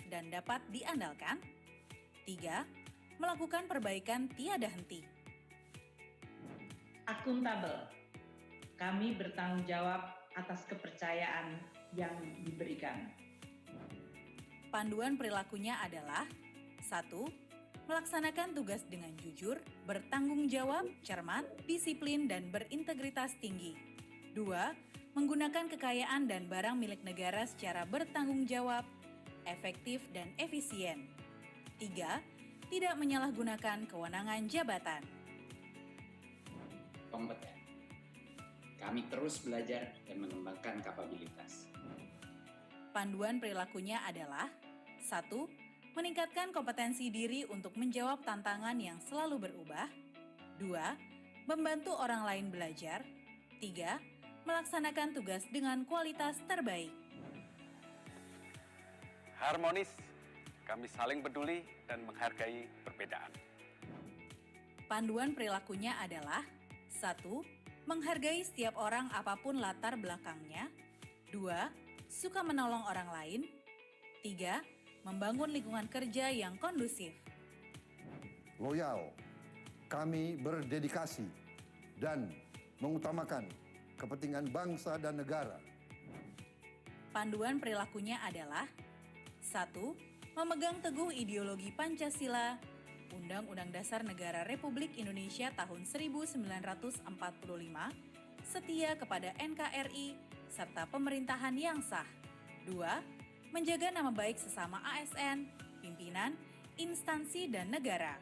dan dapat diandalkan. 3. Melakukan perbaikan tiada henti. Akuntabel. Kami bertanggung jawab atas kepercayaan yang diberikan. Panduan perilakunya adalah 1. Melaksanakan tugas dengan jujur, bertanggung jawab, cermat, disiplin, dan berintegritas tinggi. 2. Menggunakan kekayaan dan barang milik negara secara bertanggung jawab, efektif, dan efisien. 3. Tidak menyalahgunakan kewenangan jabatan. Kompeten. Kami terus belajar dan mengembangkan kapabilitas. Panduan perilakunya adalah 1. Meningkatkan kompetensi diri untuk menjawab tantangan yang selalu berubah. 2. Membantu orang lain belajar. 3. Melaksanakan tugas dengan kualitas terbaik. Harmonis, kami saling peduli dan menghargai perbedaan. Panduan perilakunya adalah 1. Menghargai setiap orang apapun latar belakangnya. 2. Suka menolong orang lain. 3. Membangun lingkungan kerja yang kondusif. Loyal, kami berdedikasi dan mengutamakan kepentingan bangsa dan negara. Panduan perilakunya adalah 1. Memegang teguh ideologi Pancasila, Undang-Undang Dasar Negara Republik Indonesia tahun 1945, setia kepada NKRI, serta pemerintahan yang sah. 2. Menjaga nama baik sesama ASN, pimpinan, instansi, dan negara.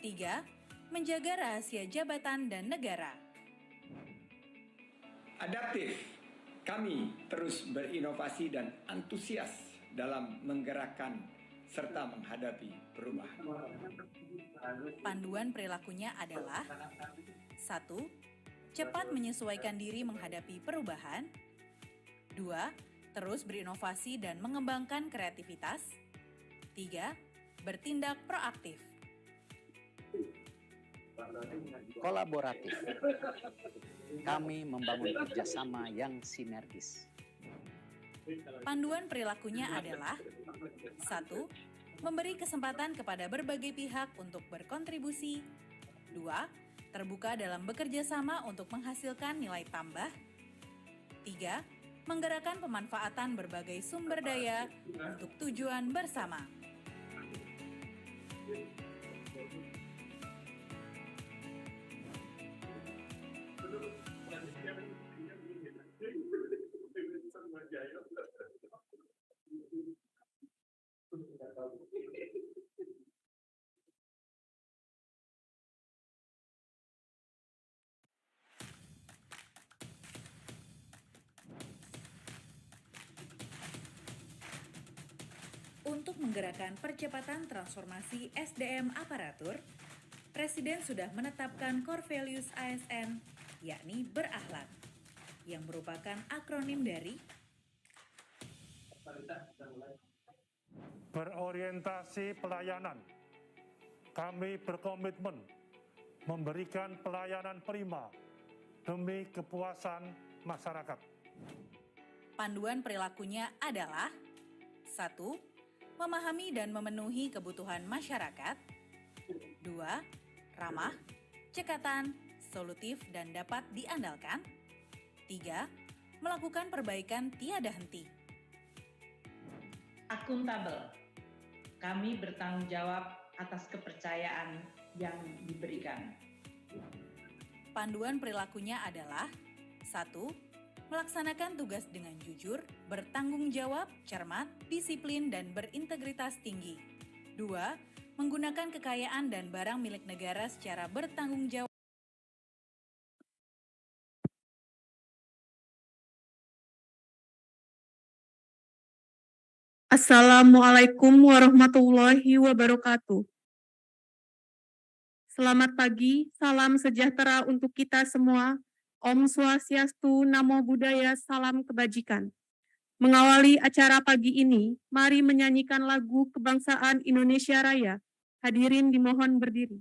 3. Menjaga rahasia jabatan dan negara. Adaptif, kami terus berinovasi dan antusias dalam menggerakkan serta menghadapi perubahan. Panduan perilakunya adalah 1. Cepat menyesuaikan diri menghadapi perubahan. 2. Terus berinovasi dan mengembangkan kreativitas. 3. Bertindak proaktif. Kolaboratif. Kami membangun kerjasama yang sinergis. Panduan perilakunya adalah 1. Memberi kesempatan kepada berbagai pihak untuk berkontribusi. 2. Terbuka dalam bekerja sama untuk menghasilkan nilai tambah. 3. Menggerakkan pemanfaatan berbagai sumber daya untuk tujuan bersama. Untuk menggerakkan percepatan transformasi SDM aparatur, Presiden sudah menetapkan core values ASN, yakni berakhlak, yang merupakan akronim dari berorientasi pelayanan. Kami berkomitmen memberikan pelayanan prima demi kepuasan masyarakat. Panduan perilakunya adalah 1. Memahami dan memenuhi kebutuhan masyarakat. 2. Ramah, cekatan, solutif, dan dapat diandalkan. 3. Melakukan perbaikan tiada henti. Akuntabel. Kami bertanggung jawab atas kepercayaan yang diberikan. Panduan perilakunya adalah 1. Melaksanakan tugas dengan jujur, bertanggung jawab, cermat, disiplin, dan berintegritas tinggi. 2. Menggunakan kekayaan dan barang milik negara secara bertanggung jawab. Assalamualaikum warahmatullahi wabarakatuh. Selamat pagi, salam sejahtera untuk kita semua. Om Swastiastu, Namo Buddhaya, salam kebajikan. Mengawali acara pagi ini, mari menyanyikan lagu kebangsaan Indonesia Raya. Hadirin dimohon berdiri.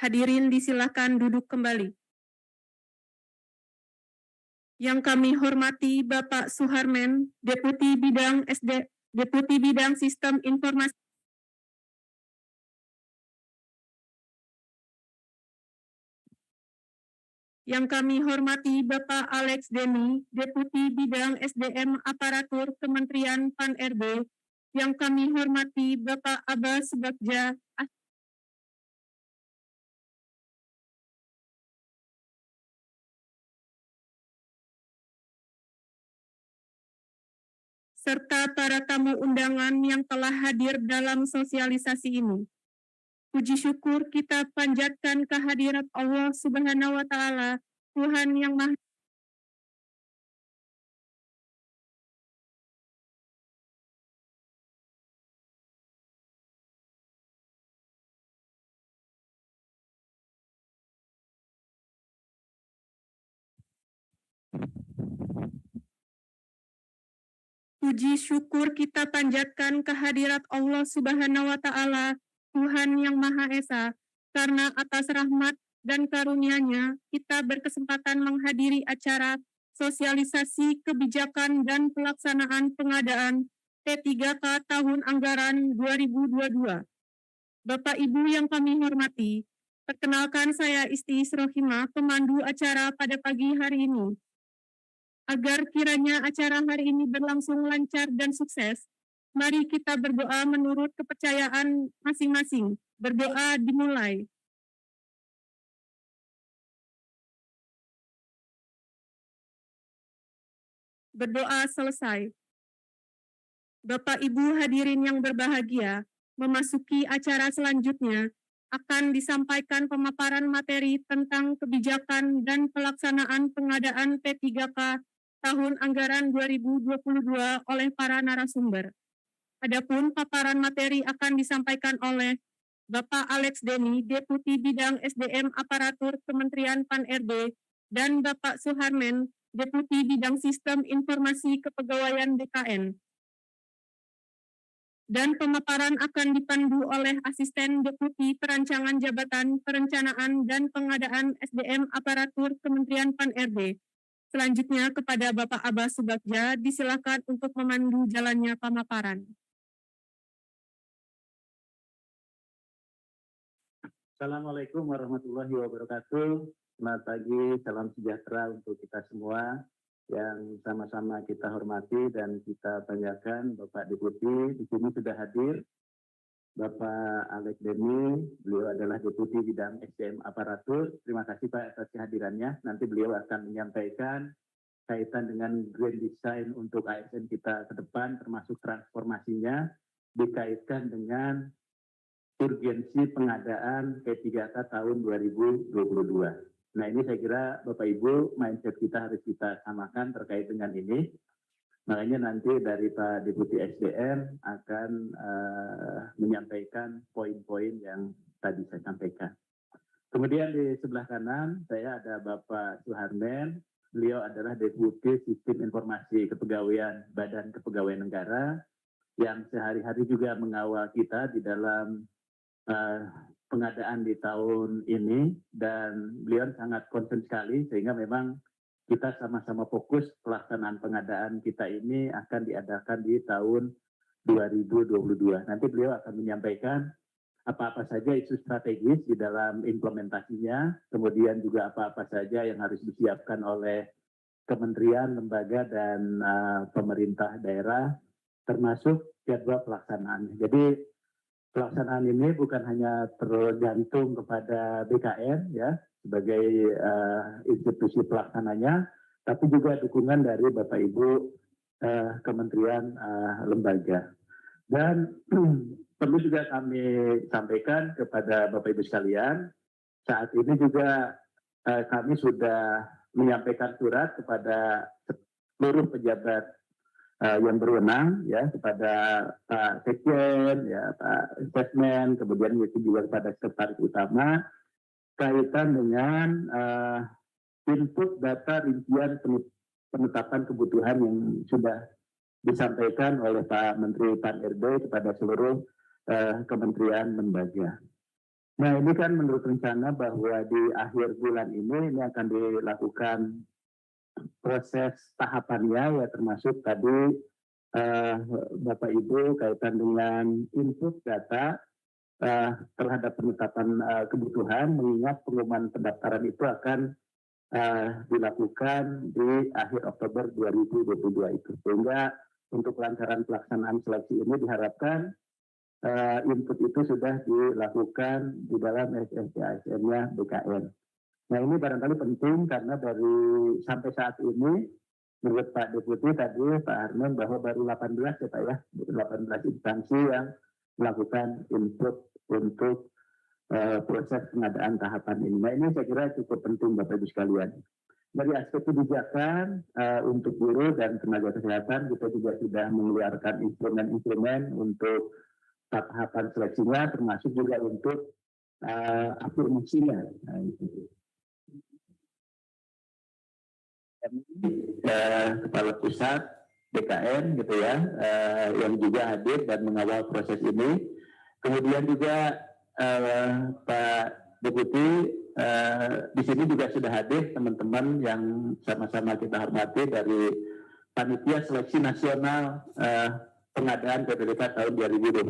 Hadirin disilakan duduk kembali. Yang kami hormati Bapak Suharmen, Deputi Bidang Sistem Informasi. Yang kami hormati Bapak Alex Deni, Deputi Bidang SDM Aparatur Kementerian Pan-RB. Yang kami hormati Bapak Abbas Subagja, serta para tamu undangan yang telah hadir dalam sosialisasi ini. Puji syukur kita panjatkan kehadirat Allah Subhanahu wa Ta'ala, Tuhan yang Maha Puji syukur kita panjatkan kehadirat Allah Subhanahu wa Ta'ala, Tuhan yang Maha Esa, karena atas rahmat dan karunia-Nya kita berkesempatan menghadiri acara sosialisasi kebijakan dan pelaksanaan pengadaan P3K tahun anggaran 2022. Bapak Ibu yang kami hormati, perkenalkan saya Isti Isrohima, pemandu acara pada pagi hari ini. Agar kiranya acara hari ini berlangsung lancar dan sukses, mari kita berdoa menurut kepercayaan masing-masing. Berdoa dimulai. Berdoa selesai. Bapak Ibu hadirin yang berbahagia, memasuki acara selanjutnya akan disampaikan pemaparan materi tentang kebijakan dan pelaksanaan pengadaan P3K tahun anggaran 2022 oleh para narasumber. Adapun paparan materi akan disampaikan oleh Bapak Alex Deni, Deputi Bidang SDM Aparatur Kementerian Pan-RB, dan Bapak Suharmen, Deputi Bidang Sistem Informasi Kepegawaian BKN. Dan pemaparan akan dipandu oleh Asisten Deputi Perancangan Jabatan Perencanaan dan Pengadaan SDM Aparatur Kementerian Pan-RB. Selanjutnya kepada Bapak Abbas Subagja, disilakan untuk memandu jalannya pemaparan. Assalamualaikum warahmatullahi wabarakatuh. Selamat pagi, salam sejahtera untuk kita semua yang sama-sama kita hormati dan kita banggakan. Bapak Deputi di sini sudah hadir. Bapak Alex Deni, beliau adalah Deputi Bidang SDM Aparatur. Terima kasih Pak atas kehadirannya. Nanti beliau akan menyampaikan kaitan dengan grand design untuk ASN kita ke depan, termasuk transformasinya, dikaitkan dengan urgensi pengadaan P3K tahun 2022. Nah ini saya kira Bapak Ibu, mindset kita harus kita samakan terkait dengan ini. Makanya nanti dari Pak Deputi SDM akan menyampaikan poin-poin yang tadi saya sampaikan. Kemudian di sebelah kanan saya ada Bapak Suharmen. Beliau adalah Deputi Sistem Informasi Kepegawaian Badan Kepegawaian Negara yang sehari-hari juga mengawal kita di dalam pengadaan di tahun ini, dan beliau sangat concern sekali sehingga memang kita sama-sama fokus pelaksanaan pengadaan kita ini akan diadakan di tahun 2022. Nanti beliau akan menyampaikan apa-apa saja isu strategis di dalam implementasinya, kemudian juga apa-apa saja yang harus disiapkan oleh kementerian, lembaga, dan pemerintah daerah, termasuk jadwal pelaksanaan. Jadi pelaksanaan ini bukan hanya tergantung kepada BKN ya sebagai institusi pelaksananya, tapi juga dukungan dari Bapak Ibu kementerian lembaga. Dan perlu juga kami sampaikan kepada Bapak Ibu sekalian, saat ini juga kami sudah menyampaikan surat kepada seluruh pejabat yang berwenang ya, kepada Pak Sekjen, ya Pak Investment, kemudian itu juga kepada Sekretaris Utama kaitan dengan input data rincian penetapan kebutuhan yang sudah disampaikan oleh Pak Menteri Pan-RB kepada seluruh kementerian lembaga. Nah, ini kan menurut rencana bahwa di akhir bulan ini akan dilakukan proses tahapannya, ya termasuk tadi Bapak Ibu kaitan dengan input data terhadap penetapan kebutuhan, mengingat pengumuman pendaftaran itu akan dilakukan di akhir Oktober 2022 itu. Sehingga untuk kelancaran pelaksanaan seleksi ini diharapkan input itu sudah dilakukan di dalam SSC-ASN-nya BKN. Nah, ini barangkali penting karena dari sampai saat ini menurut Pak Deputi tadi Pak Harmen bahwa baru 18 ya Pak ya, 18 instansi yang melakukan input untuk proses pengadaan tahapan ini. Nah, ini saya kira cukup penting Bapak Ibu sekalian. Dari aspek kebijakan untuk guru dan tenaga kesehatan kita juga sudah mengeluarkan instrumen-instrumen untuk tahapan seleksinya, termasuk juga untuk afirmasinya. Nah, itu. Kepala pusat BKN gitu ya, yang juga hadir dan mengawal proses ini. Kemudian juga Pak Deputi di sini juga sudah hadir teman-teman yang sama-sama kita hormati dari Panitia Seleksi Nasional Pengadaan PPDK tahun 2022.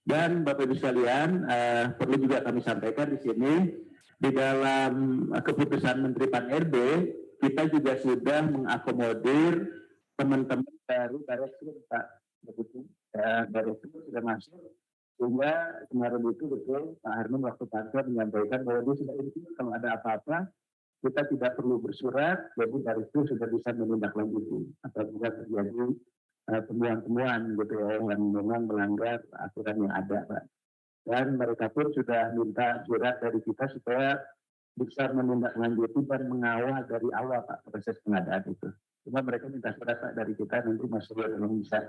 Dan Bapak Ibu sekalian, perlu juga kami sampaikan di sini di dalam keputusan Menteri Pan-RB kita juga sudah mengakomodir teman-teman dari Bareskrim Pak Deputi. Bareskrim sudah masuk. Sehingga kemarin itu betul Pak Harmen waktu kantor menyampaikan bahwa dia sudah inti kalau ada apa-apa kita tidak perlu bersurat, jadi dari itu sudah bisa menindaklanjuti apabila terjadi temuan-temuan gitu ya yang memang melanggar aturan yang ada Pak. Dan mereka pun sudah minta surat dari kita supaya bisa menindaklanjuti dan mengawal dari awal Pak proses pengadaan itu. Cuma mereka minta surat Pak dari kita, nanti Mas Surya belum bisa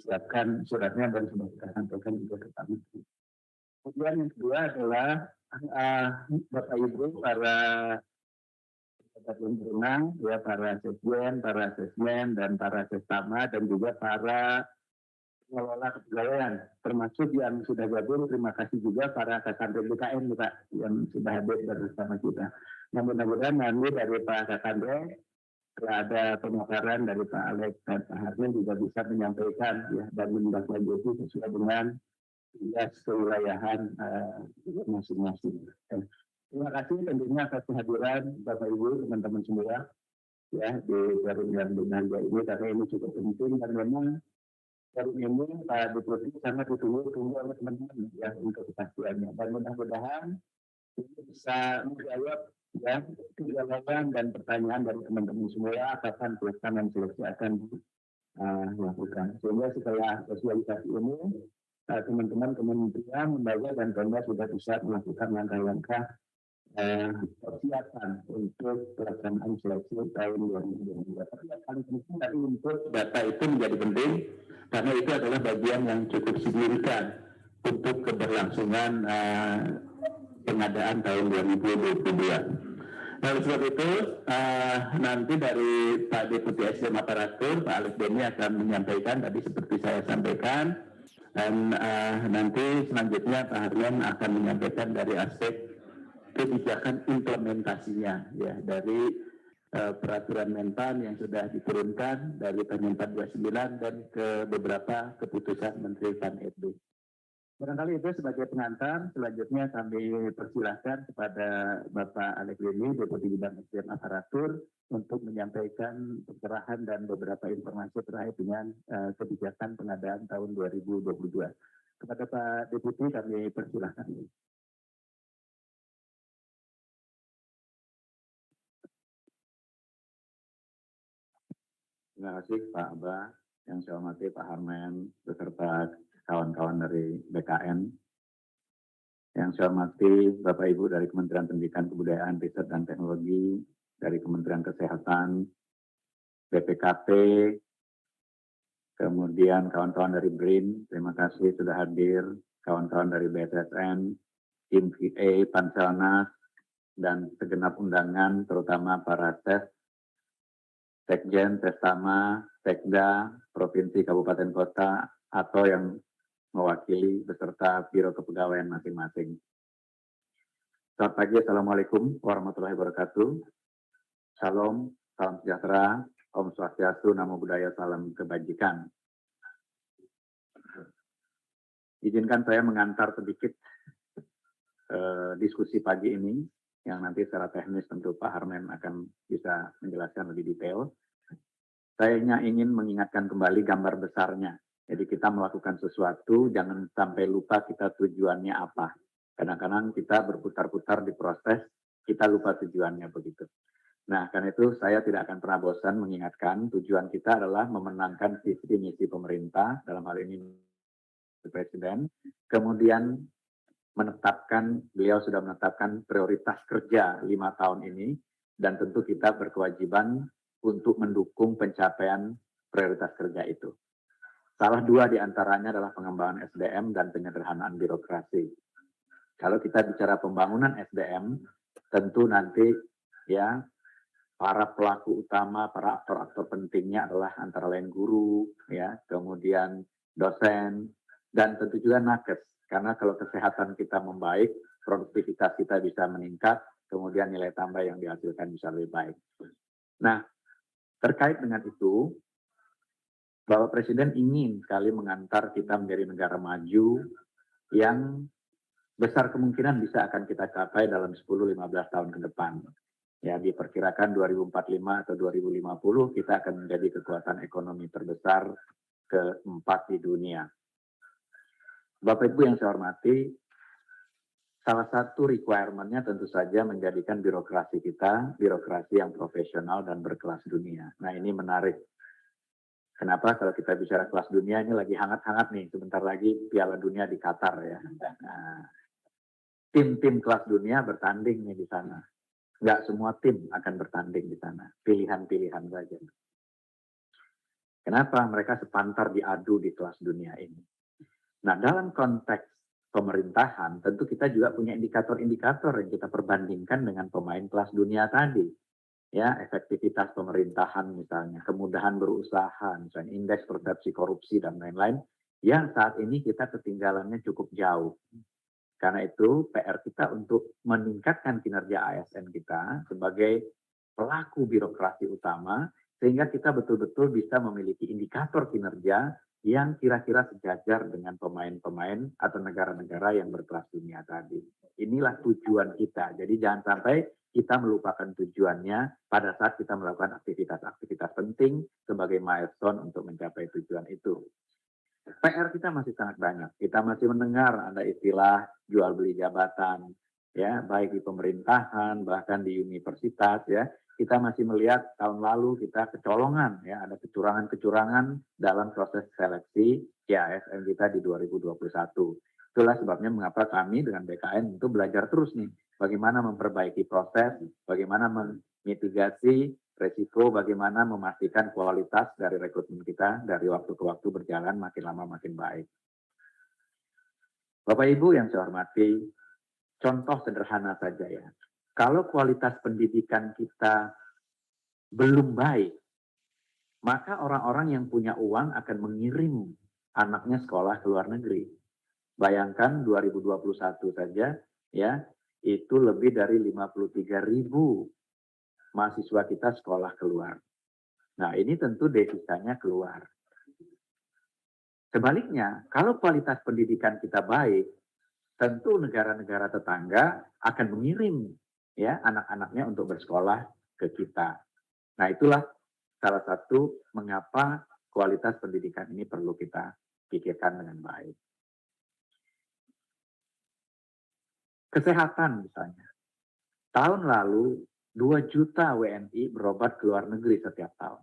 siapkan suratnya dan sudah kita sampaikan juga ke kami. Kemudian yang kedua adalah Bapak Ibu para pemenang, ya para sekjen, para asesmen dan para sestama dan juga para pengelola kepegawaian, termasuk yang sudah gabung. Terima kasih juga para Kakandre BKN Pak yang sudah hadir bersama kita. Nah, mudah-mudahan nanti dari Pak Kakandre setelah ada pemaparan dari Pak Alex dan Pak Harmen juga bisa menyampaikan ya dan menindaklanjuti sesuai dengan tugas kewilayahan masing-masing. Terima kasih tentunya atas kehadiran Bapak Ibu teman-teman semua ya di forum yang berbahagia ini karena ini cukup penting dan memang forum ini Pak Deputi sangat ditunggu-tunggu oleh teman-teman ya untuk kepastiannya dan mudah-mudahan ini bisa menjawab ya kegalauan dan pertanyaan dari teman-teman semua kapan pelaksanaan seleksi akan dilakukan. Sehingga setelah sosialisasi ini teman-teman kementerian, lembaga dan Pemda sudah bisa melakukan langkah-langkah persiapan untuk pelaksanaan seleksi tahun 2022. Tapi yang paling penting tadi untuk data itu menjadi penting karena itu adalah bagian yang cukup signifikan untuk keberlangsungan pengadaan tahun 2022. Nah, oleh sebab itu nanti dari Pak Deputi SDM Aparatur, Pak Alex Beni akan menyampaikan tadi seperti saya sampaikan dan nanti selanjutnya Pak Harmen akan menyampaikan dari aspek kebijakan implementasinya ya dari peraturan Menpan yang sudah diturunkan dari Permen 429 dan ke beberapa keputusan Menteri Pan-RB. Barangkali itu sebagai pengantar, selanjutnya kami persilahkan kepada Bapak Alex Beni, Deputi Bidang SDM Aparatur, untuk menyampaikan pencerahan dan beberapa informasi terkait dengan kebijakan pengadaan tahun 2022. Kepada Pak Deputi kami persilahkan. Terima kasih Pak Abah, yang saya hormati Pak Harmen, beserta kawan-kawan dari BKN. Yang saya hormati Bapak Ibu dari Kementerian Pendidikan, Kebudayaan, Riset dan Teknologi, dari Kementerian Kesehatan, BPKP, kemudian kawan-kawan dari BRIN, terima kasih sudah hadir, kawan-kawan dari BSSN, tim VA, Panselnas, dan segenap undangan, terutama para Sekjen, Sestama, Sekda, Provinsi, Kabupaten, Kota, atau yang mewakili beserta Biro Kepegawaian masing-masing. Selamat pagi, Assalamualaikum warahmatullahi wabarakatuh. Salam, salam sejahtera, Om Swastiastu, Namo Buddhaya, salam kebajikan. Izinkan saya mengantar sedikit diskusi pagi ini, yang nanti secara teknis tentu Pak Harmen akan bisa menjelaskan lebih detail. Saya hanya ingin mengingatkan kembali gambar besarnya. Jadi kita melakukan sesuatu, jangan sampai lupa kita tujuannya apa. Kadang-kadang kita berputar-putar di proses, kita lupa tujuannya begitu. Nah, karena itu saya tidak akan pernah bosan mengingatkan tujuan kita adalah memenangkan visi misi pemerintah, dalam hal ini Presiden, kemudian beliau sudah menetapkan prioritas kerja 5 tahun ini, dan tentu kita berkewajiban untuk mendukung pencapaian prioritas kerja itu. Salah 2 diantaranya adalah pengembangan SDM dan penyederhanaan birokrasi. Kalau kita bicara pembangunan SDM, tentu nanti ya para pelaku utama, para aktor-aktor pentingnya adalah antara lain guru, ya, kemudian dosen, dan tentu juga nakes. Karena kalau kesehatan kita membaik, produktivitas kita bisa meningkat, kemudian nilai tambah yang dihasilkan bisa lebih baik. Nah, terkait dengan itu, Bapak Presiden ingin sekali mengantar kita menjadi negara maju yang besar kemungkinan bisa akan kita capai dalam 10-15 tahun ke depan. Ya, diperkirakan 2045 atau 2050 kita akan menjadi kekuatan ekonomi terbesar keempat di dunia. Bapak Ibu yang saya hormati, salah satu requirement-nya tentu saja menjadikan birokrasi kita, birokrasi yang profesional dan berkelas dunia. Nah, ini menarik. Kenapa? Kalau kita bicara kelas dunia, ini lagi hangat-hangat nih, sebentar lagi Piala Dunia di Qatar ya. Nah, tim-tim kelas dunia bertanding nih di sana. Nggak semua tim akan bertanding di sana, pilihan-pilihan saja. Kenapa? Mereka sepantar diadu di kelas dunia ini. Nah, dalam konteks pemerintahan, tentu kita juga punya indikator-indikator yang kita perbandingkan dengan pemain kelas dunia tadi. Ya, efektivitas pemerintahan misalnya, kemudahan berusaha, misalnya indeks persepsi korupsi dan lain-lain, yang saat ini kita ketinggalannya cukup jauh. Karena itu, PR kita untuk meningkatkan kinerja ASN kita sebagai pelaku birokrasi utama, sehingga kita betul-betul bisa memiliki indikator kinerja yang kira-kira sejajar dengan pemain-pemain atau negara-negara yang berkelas dunia tadi. Inilah tujuan kita. Jadi jangan sampai kita melupakan tujuannya pada saat kita melakukan aktivitas-aktivitas penting sebagai milestone untuk mencapai tujuan itu. PR kita masih sangat banyak. Kita masih mendengar ada istilah jual beli jabatan, ya, baik di pemerintahan bahkan di universitas, ya. Kita masih melihat tahun lalu kita kecolongan, ya, ada kecurangan-kecurangan dalam proses seleksi ASN kita di 2021. Itulah sebabnya mengapa kami dengan BKN itu belajar terus nih, bagaimana memperbaiki proses, bagaimana memitigasi resiko, bagaimana memastikan kualitas dari rekrutmen kita dari waktu ke waktu berjalan makin lama makin baik. Bapak Ibu yang saya hormati, contoh sederhana saja ya. Kalau kualitas pendidikan kita belum baik, maka orang-orang yang punya uang akan mengirim anaknya sekolah ke luar negeri. Bayangkan 2021 saja, ya, itu lebih dari 53.000 mahasiswa kita sekolah keluar. Nah, ini tentu devisanya keluar. Sebaliknya, kalau kualitas pendidikan kita baik, tentu negara-negara tetangga akan mengirim ya anak-anaknya untuk bersekolah ke kita. Nah, itulah salah satu mengapa kualitas pendidikan ini perlu kita pikirkan dengan baik. Kesehatan misalnya. Tahun lalu 2 juta WNI berobat ke luar negeri setiap tahun.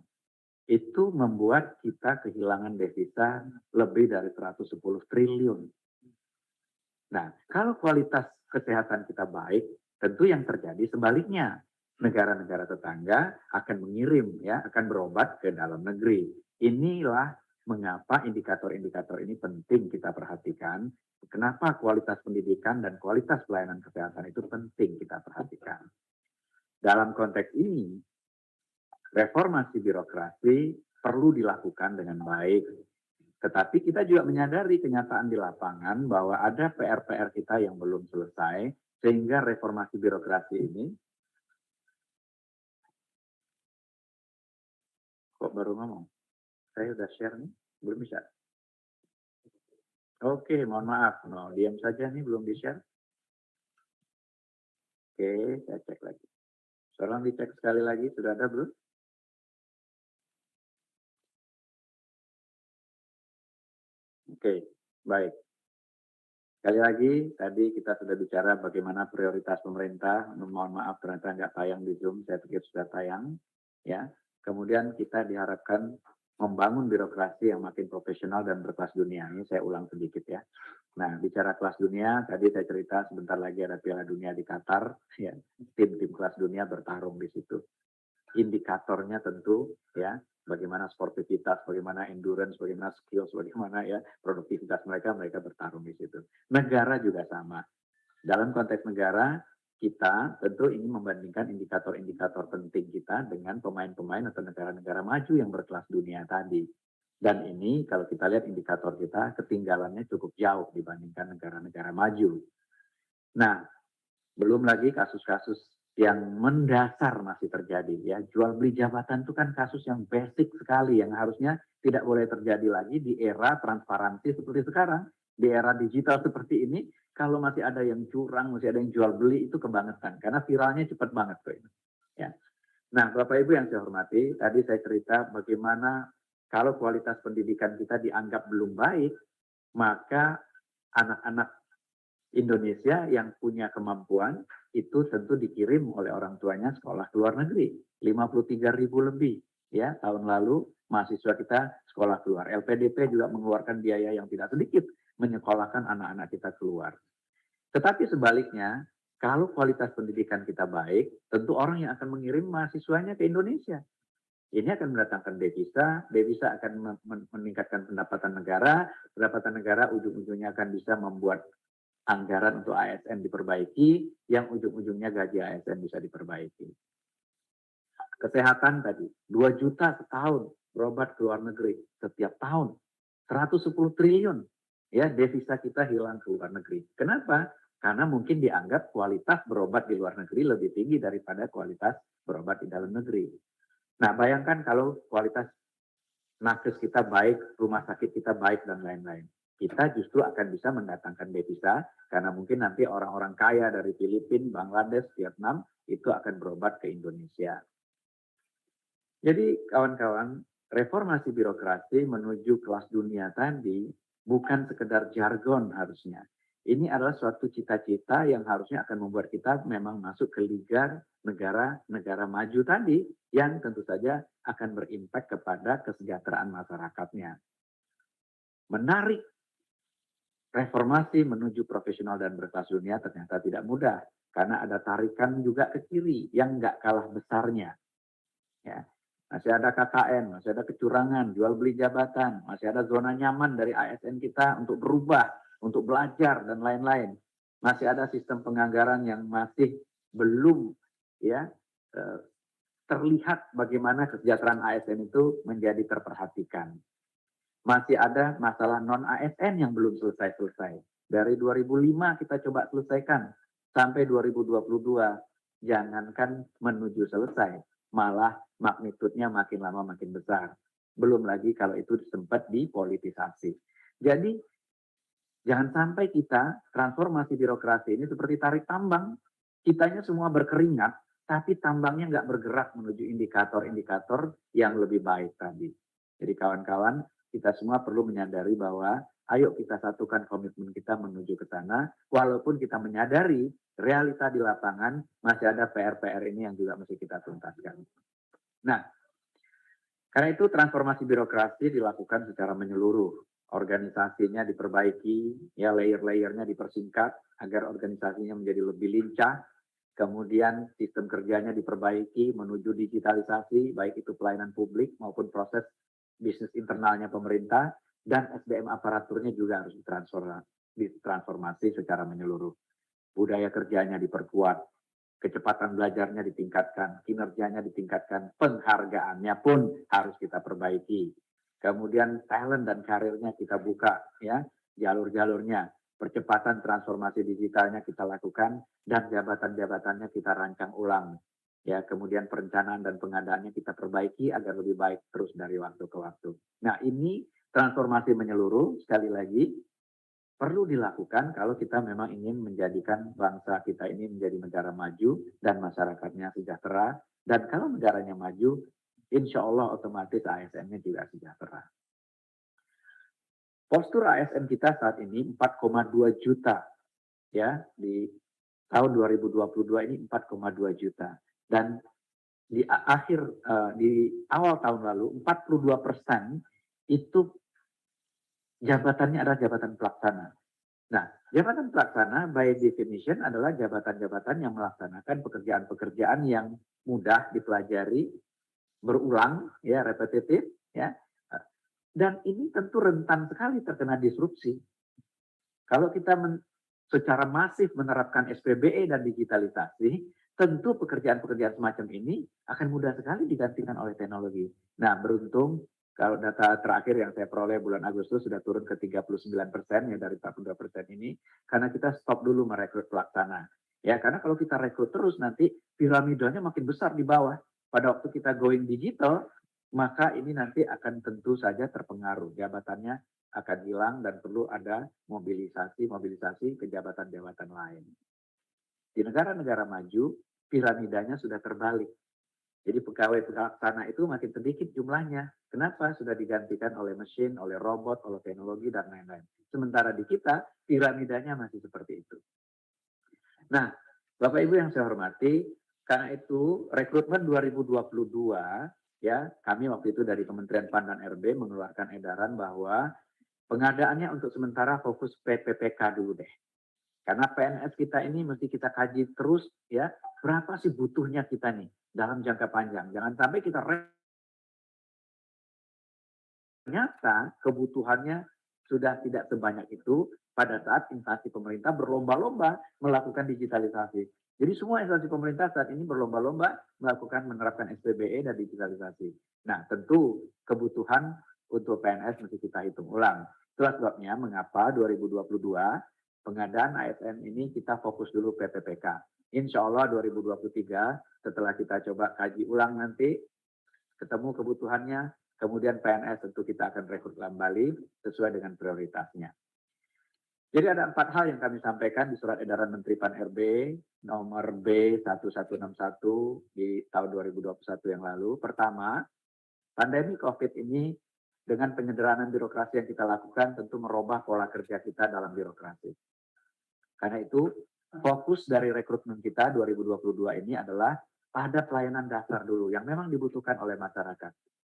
Itu membuat kita kehilangan devisa lebih dari 110 triliun. Nah, kalau kualitas kesehatan kita baik, tentu yang terjadi sebaliknya. Negara-negara tetangga akan mengirim, ya, akan berobat ke dalam negeri. Inilah mengapa indikator-indikator ini penting kita perhatikan. Kenapa kualitas pendidikan dan kualitas pelayanan kesehatan itu penting kita perhatikan. Dalam konteks ini, reformasi birokrasi perlu dilakukan dengan baik. Tetapi kita juga menyadari kenyataan di lapangan bahwa ada PR-PR kita yang belum selesai, sehingga reformasi birokrasi ini, kok baru ngomong? Saya udah share nih, belum bisa. Oke, mohon maaf. No, diam saja nih, belum di-share. Oke, saya cek lagi. Tolong dicek sekali lagi, sudah ada belum? Oke, baik. Sekali lagi, tadi kita sudah bicara bagaimana prioritas pemerintah. Mohon maaf, ternyata nggak tayang di Zoom. Saya pikir sudah tayang. Ya. Kemudian kita diharapkan membangun birokrasi yang makin profesional dan berkelas dunia. Ini saya ulang sedikit ya. Nah, bicara kelas dunia, tadi saya cerita sebentar lagi ada Piala Dunia di Qatar. Ya. Tim-tim kelas dunia bertarung di situ. Indikatornya tentu ya, bagaimana sportivitas, bagaimana endurance, bagaimana skills, bagaimana ya produktivitas mereka bertarung di situ. Negara juga sama. Dalam konteks negara, kita tentu ingin membandingkan indikator-indikator penting kita dengan pemain-pemain atau negara-negara maju yang berkelas dunia tadi. Dan ini kalau kita lihat indikator kita, ketinggalannya cukup jauh dibandingkan negara-negara maju. Nah, belum lagi kasus-kasus yang mendasar masih terjadi ya. Jual beli jabatan itu kan kasus yang basic sekali yang harusnya tidak boleh terjadi lagi di era transparansi seperti sekarang. Di era digital seperti ini, kalau masih ada yang curang, masih ada yang jual beli itu kebangetan karena viralnya cepat banget tuh ini. Ya. Nah, Bapak Ibu yang saya hormati, tadi saya cerita bagaimana kalau kualitas pendidikan kita dianggap belum baik, maka anak-anak Indonesia yang punya kemampuan itu tentu dikirim oleh orang tuanya sekolah ke luar negeri. 53.000 lebih ya tahun lalu mahasiswa kita sekolah keluar. LPDP juga mengeluarkan biaya yang tidak sedikit menyekolahkan anak-anak kita keluar. Tetapi sebaliknya, kalau kualitas pendidikan kita baik, tentu orang yang akan mengirim mahasiswanya ke Indonesia. Ini akan mendatangkan devisa, devisa akan meningkatkan pendapatan negara ujung-ujungnya akan bisa membuat anggaran untuk ASN diperbaiki, yang ujung-ujungnya gaji ASN bisa diperbaiki. Kesehatan tadi, 2 juta setahun berobat ke luar negeri setiap tahun. 110 triliun ya devisa kita hilang ke luar negeri. Kenapa? Karena mungkin dianggap kualitas berobat di luar negeri lebih tinggi daripada kualitas berobat di dalam negeri. Nah, bayangkan kalau kualitas nakes kita baik, rumah sakit kita baik, dan lain-lain. Kita justru akan bisa mendatangkan devisa karena mungkin nanti orang-orang kaya dari Filipina, Bangladesh, Vietnam itu akan berobat ke Indonesia. Jadi kawan-kawan, reformasi birokrasi menuju kelas dunia tadi bukan sekedar jargon harusnya. Ini adalah suatu cita-cita yang harusnya akan membuat kita memang masuk ke liga negara-negara maju tadi yang tentu saja akan berimpak kepada kesejahteraan masyarakatnya. Menarik reformasi menuju profesional dan berkelas dunia ternyata tidak mudah karena ada tarikan juga ke kiri yang nggak kalah besarnya. Ya. Masih ada KKN, masih ada kecurangan, jual beli jabatan, masih ada zona nyaman dari ASN kita untuk berubah, untuk belajar dan lain-lain. Masih ada sistem penganggaran yang masih belum ya terlihat bagaimana kesejahteraan ASN itu menjadi terperhatikan. Masih ada masalah non-ASN yang belum selesai-selesai. Dari 2005 kita coba selesaikan sampai 2022. Jangankan menuju selesai, malah magnitudenya makin lama makin besar. Belum lagi kalau itu sempat dipolitisasi. Jadi jangan sampai kita transformasi birokrasi ini seperti tarik tambang. Kitanya semua berkeringat, tapi tambangnya nggak bergerak menuju indikator-indikator yang lebih baik tadi. Jadi kawan-kawan, kita semua perlu menyadari bahwa ayo kita satukan komitmen kita menuju ke sana, walaupun kita menyadari realita di lapangan masih ada PR-PR ini yang juga mesti kita tuntaskan. Nah, karena itu transformasi birokrasi dilakukan secara menyeluruh. Organisasinya diperbaiki, ya layer-layernya dipersingkat agar organisasinya menjadi lebih lincah. Kemudian sistem kerjanya diperbaiki menuju digitalisasi, baik itu pelayanan publik maupun proses bisnis internalnya pemerintah, dan SDM aparaturnya juga harus ditransformasi secara menyeluruh. Budaya kerjanya diperkuat, kecepatan belajarnya ditingkatkan, kinerjanya ditingkatkan, penghargaannya pun harus kita perbaiki. Kemudian talent dan karirnya kita buka, ya, jalur-jalurnya. Percepatan transformasi digitalnya kita lakukan, dan jabatan-jabatannya kita rancang ulang. Ya, kemudian perencanaan dan pengadaannya kita perbaiki agar lebih baik terus dari waktu ke waktu. Nah, ini transformasi menyeluruh, sekali lagi, perlu dilakukan kalau kita memang ingin menjadikan bangsa kita ini menjadi negara maju dan masyarakatnya sejahtera. Dan kalau negaranya maju, insya Allah otomatis ASN-nya juga sejahtera. Postur ASN kita saat ini 4,2 juta, ya, di tahun 2022 ini 4,2 juta. Dan di awal tahun lalu 42% itu jabatannya adalah jabatan pelaksana. Nah, jabatan pelaksana by definition adalah jabatan-jabatan yang melaksanakan pekerjaan-pekerjaan yang mudah dipelajari, berulang, ya, repetitif, ya. Dan ini tentu rentan sekali terkena disrupsi. Kalau kita secara masif menerapkan SPBE dan digitalisasi, tentu pekerjaan-pekerjaan semacam ini akan mudah sekali digantikan oleh teknologi. Nah, beruntung kalau data terakhir yang saya peroleh bulan Agustus sudah turun ke 39% ya dari 42% ini, karena kita stop dulu merekrut pelaksana. Ya, karena kalau kita rekrut terus nanti piramidanya makin besar di bawah. Pada waktu kita going digital, maka ini nanti akan tentu saja terpengaruh. Jabatannya akan hilang dan perlu ada mobilisasi ke jabatan-jabatan lain. Di negara-negara maju, piramidanya sudah terbalik. Jadi pegawai pelaksana itu makin sedikit jumlahnya. Kenapa? Sudah digantikan oleh mesin, oleh robot, oleh teknologi, dan lain-lain. Sementara di kita, piramidanya masih seperti itu. Nah, Bapak Ibu yang saya hormati, karena itu rekrutmen 2022, ya, kami waktu itu dari Kementerian PAN dan RB mengeluarkan edaran bahwa pengadaannya untuk sementara fokus PPPK dulu deh. Karena PNS kita ini mesti kita kaji terus, ya, berapa sih butuhnya kita nih dalam jangka panjang. Jangan sampai kita ternyata kebutuhannya sudah tidak sebanyak itu pada saat instansi pemerintah berlomba-lomba melakukan digitalisasi. Jadi semua instansi pemerintah saat ini berlomba-lomba menerapkan SPBE dan digitalisasi. Nah, tentu kebutuhan untuk PNS mesti kita hitung ulang. Itulah sebabnya mengapa 2022 pengadaan ASN ini kita fokus dulu PPPK. Insya Allah 2023 setelah kita coba kaji ulang nanti, ketemu kebutuhannya, kemudian PNS tentu kita akan rekrut kembali sesuai dengan prioritasnya. Jadi ada 4 hal yang kami sampaikan di surat edaran Menteri PAN RB nomor B1161 di tahun 2021 yang lalu. Pertama, pandemi COVID ini dengan penyederhanaan birokrasi yang kita lakukan tentu merubah pola kerja kita dalam birokrasi. Karena itu fokus dari rekrutmen kita 2022 ini adalah pada pelayanan dasar dulu yang memang dibutuhkan oleh masyarakat.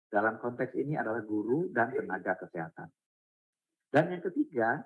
Dalam konteks ini adalah guru dan tenaga kesehatan. Dan yang ketiga,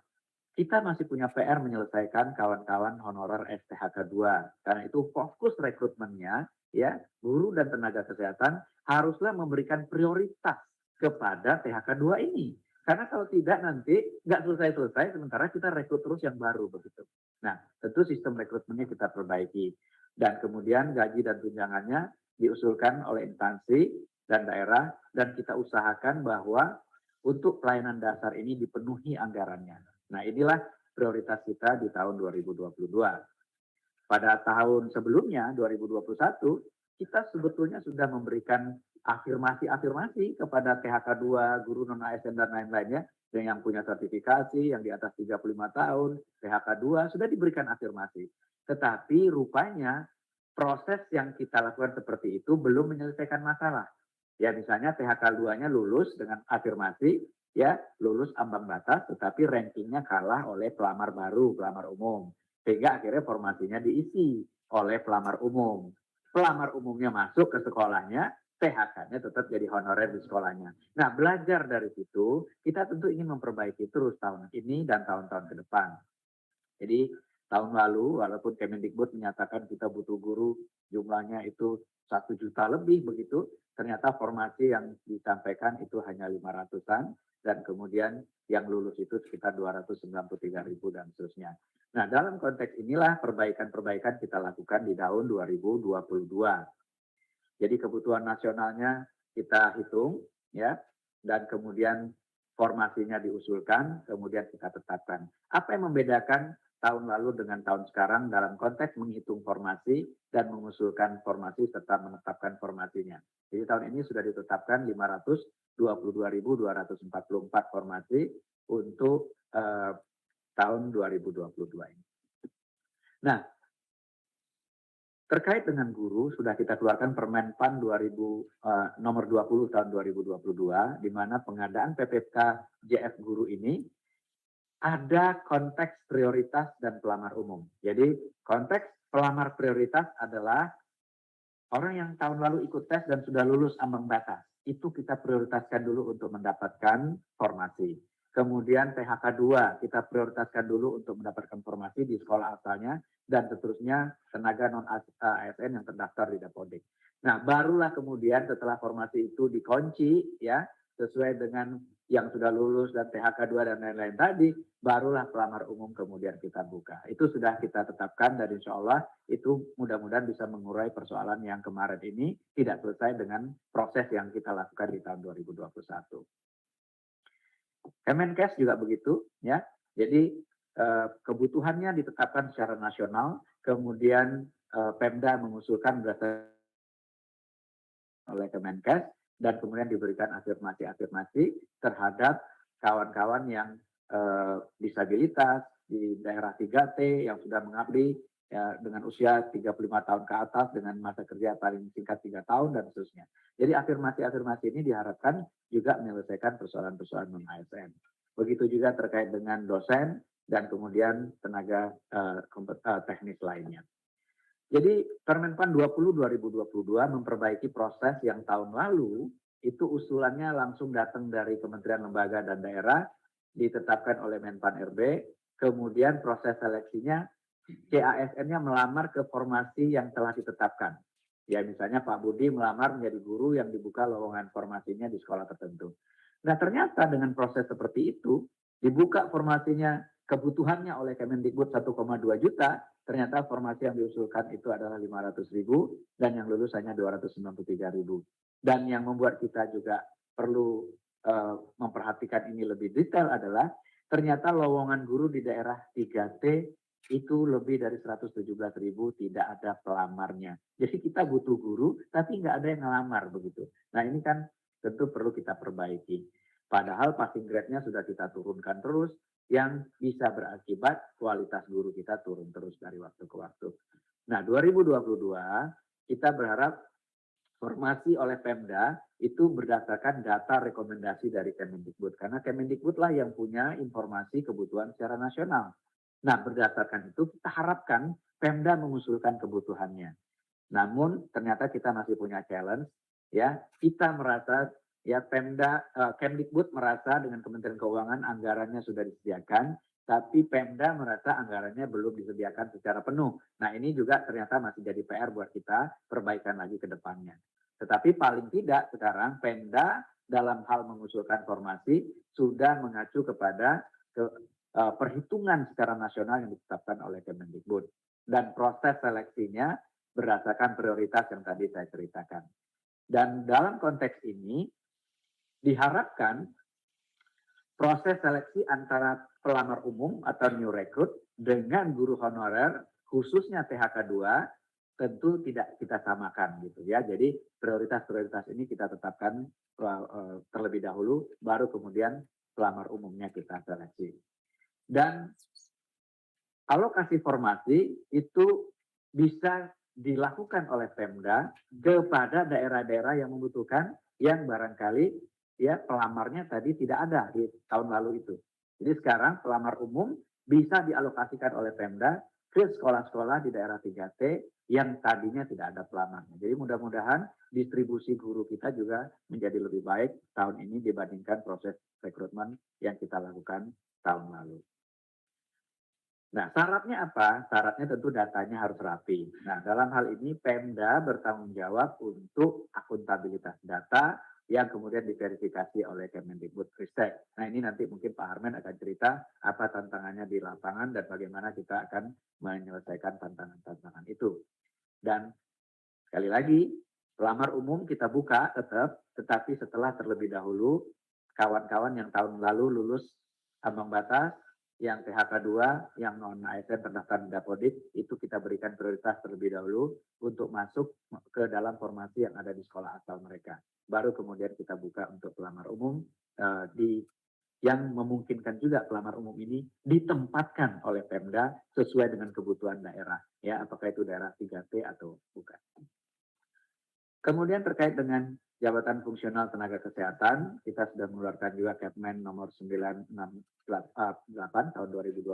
kita masih punya PR menyelesaikan kawan-kawan honorer STHK 2. Karena itu fokus rekrutmennya, ya, guru dan tenaga kesehatan haruslah memberikan prioritas kepada THK 2 ini. Karena kalau tidak nanti nggak selesai-selesai, sementara kita rekrut terus yang baru begitu. Nah, tentu sistem rekrutmennya kita perbaiki. Dan kemudian gaji dan tunjangannya diusulkan oleh instansi dan daerah, dan kita usahakan bahwa untuk pelayanan dasar ini dipenuhi anggarannya. Nah, inilah prioritas kita di tahun 2022. Pada tahun sebelumnya, 2021, kita sebetulnya sudah memberikan afirmasi kepada THK 2, guru non-ASN dan lain-lainnya, yang punya sertifikasi, yang di atas 35 tahun, THK 2, sudah diberikan afirmasi. Tetapi rupanya proses yang kita lakukan seperti itu belum menyelesaikan masalah. Ya, misalnya THK 2-nya lulus dengan afirmasi, ya, lulus ambang batas, tetapi rankingnya kalah oleh pelamar baru, pelamar umum. Sehingga akhirnya formasinya diisi oleh pelamar umum. Pelamar umumnya masuk ke sekolahnya, THK-nya tetap jadi honorer di sekolahnya. Nah, belajar dari situ, kita tentu ingin memperbaiki terus tahun ini dan tahun-tahun ke depan. Jadi, tahun lalu, walaupun Kemendikbud menyatakan kita butuh guru, jumlahnya itu 1 juta lebih begitu, ternyata formasi yang disampaikan itu hanya 500-an, dan kemudian yang lulus itu sekitar 293.000 dan seterusnya. Nah, dalam konteks inilah perbaikan-perbaikan kita lakukan di tahun 2022. Jadi kebutuhan nasionalnya kita hitung, ya, dan kemudian formasinya diusulkan, kemudian kita tetapkan. Apa yang membedakan tahun lalu dengan tahun sekarang dalam konteks menghitung formasi dan mengusulkan formasi serta menetapkan formasinya? Jadi tahun ini sudah ditetapkan 522.244 formasi untuk tahun 2022 ini. Nah, terkait dengan guru, sudah kita keluarkan Permen PAN nomor 20 tahun 2022, di mana pengadaan PPK JF guru ini ada konteks prioritas dan pelamar umum. Jadi konteks pelamar prioritas adalah orang yang tahun lalu ikut tes dan sudah lulus ambang batas. Itu kita prioritaskan dulu untuk mendapatkan formasi. Kemudian PHK 2 kita prioritaskan dulu untuk mendapatkan formasi di sekolah asalnya, dan seterusnya tenaga non-ASN yang terdaftar di Dapodik. Nah, barulah kemudian setelah formasi itu dikunci ya sesuai dengan yang sudah lulus dan PHK 2 dan lain-lain tadi, barulah pelamar umum kemudian kita buka. Itu sudah kita tetapkan dan insya Allah itu mudah-mudahan bisa mengurai persoalan yang kemarin ini tidak selesai dengan proses yang kita lakukan di tahun 2021. Kemenkes juga begitu ya. Jadi kebutuhannya ditetapkan secara nasional, kemudian Pemda mengusulkan berdasarkan oleh Kemenkes dan kemudian diberikan afirmasi-afirmasi terhadap kawan-kawan yang disabilitas di daerah 3T yang sudah mengabdi ya, dengan usia 35 tahun ke atas dengan masa kerja paling singkat 3 tahun dan seterusnya. Jadi afirmasi-afirmasi ini diharapkan juga menyelesaikan persoalan-persoalan non-ASN. Begitu juga terkait dengan dosen dan kemudian tenaga teknis lainnya. Jadi Permen PAN 20 2022 memperbaiki proses yang tahun lalu itu usulannya langsung datang dari kementerian lembaga dan daerah, ditetapkan oleh Menpan RB, kemudian proses seleksinya CASN-nya melamar ke formasi yang telah ditetapkan. Ya misalnya Pak Budi melamar menjadi guru yang dibuka lowongan formasinya di sekolah tertentu. Nah ternyata dengan proses seperti itu, dibuka formasinya kebutuhannya oleh Kemendikbud 1,2 juta, ternyata formasi yang diusulkan itu adalah 500.000 dan yang lulus hanya 293.000. Dan yang membuat kita juga perlu memperhatikan ini lebih detail adalah ternyata lowongan guru di daerah 3T itu lebih dari 117.000 tidak ada pelamarnya. Jadi kita butuh guru tapi nggak ada yang ngelamar begitu. Nah ini kan tentu perlu kita perbaiki. Padahal passing grade-nya sudah kita turunkan terus, yang bisa berakibat kualitas guru kita turun terus dari waktu ke waktu. Nah 2022 kita berharap formasi oleh Pemda itu berdasarkan data rekomendasi dari Kemendikbud. Karena Kemendikbud lah yang punya informasi kebutuhan secara nasional. Nah berdasarkan itu kita harapkan Pemda mengusulkan kebutuhannya. Namun ternyata kita masih punya challenge. Ya, kita merasa ya Kemdikbud merasa dengan Kementerian Keuangan anggarannya sudah disediakan, tapi Pemda merasa anggarannya belum disediakan secara penuh. Nah ini juga ternyata masih jadi PR buat kita perbaikan lagi ke depannya. Tetapi paling tidak sekarang Pemda dalam hal mengusulkan formasi sudah mengacu kepada perhitungan secara nasional yang ditetapkan oleh Kemendikbud. Dan proses seleksinya berdasarkan prioritas yang tadi saya ceritakan. Dan dalam konteks ini diharapkan proses seleksi antara pelamar umum atau new recruit dengan guru honorer khususnya PHK 2 tentu tidak kita samakan gitu ya. Jadi prioritas-prioritas ini kita tetapkan terlebih dahulu baru kemudian pelamar umumnya kita seleksi. Dan alokasi formasi itu bisa dilakukan oleh Pemda kepada daerah-daerah yang membutuhkan yang barangkali ya pelamarnya tadi tidak ada di tahun lalu itu. Jadi sekarang pelamar umum bisa dialokasikan oleh Pemda ke sekolah-sekolah di daerah 3T yang tadinya tidak ada pelamarnya. Jadi mudah-mudahan distribusi guru kita juga menjadi lebih baik tahun ini dibandingkan proses rekrutmen yang kita lakukan tahun lalu. Nah, syaratnya apa? Syaratnya tentu datanya harus rapi. Nah, dalam hal ini Pemda bertanggung jawab untuk akuntabilitas data yang kemudian diverifikasi oleh Kemendikbudristek. Nah, ini nanti mungkin Pak Harmen akan cerita apa tantangannya di lapangan dan bagaimana kita akan menyelesaikan tantangan-tantangan itu. Dan sekali lagi, pelamar umum kita buka tetap, tetapi setelah terlebih dahulu kawan-kawan yang tahun lalu lulus ambang batas, yang PHK 2, yang non-ASN terdaftar di Dapodik, itu kita berikan prioritas terlebih dahulu untuk masuk ke dalam formasi yang ada di sekolah asal mereka. Baru kemudian kita buka untuk pelamar umum yang memungkinkan juga pelamar umum ini ditempatkan oleh Pemda sesuai dengan kebutuhan daerah, ya, apakah itu daerah 3T atau bukan. Kemudian terkait dengan jabatan fungsional tenaga kesehatan, kita sudah mengeluarkan juga Kepmen nomor 968 tahun 2022,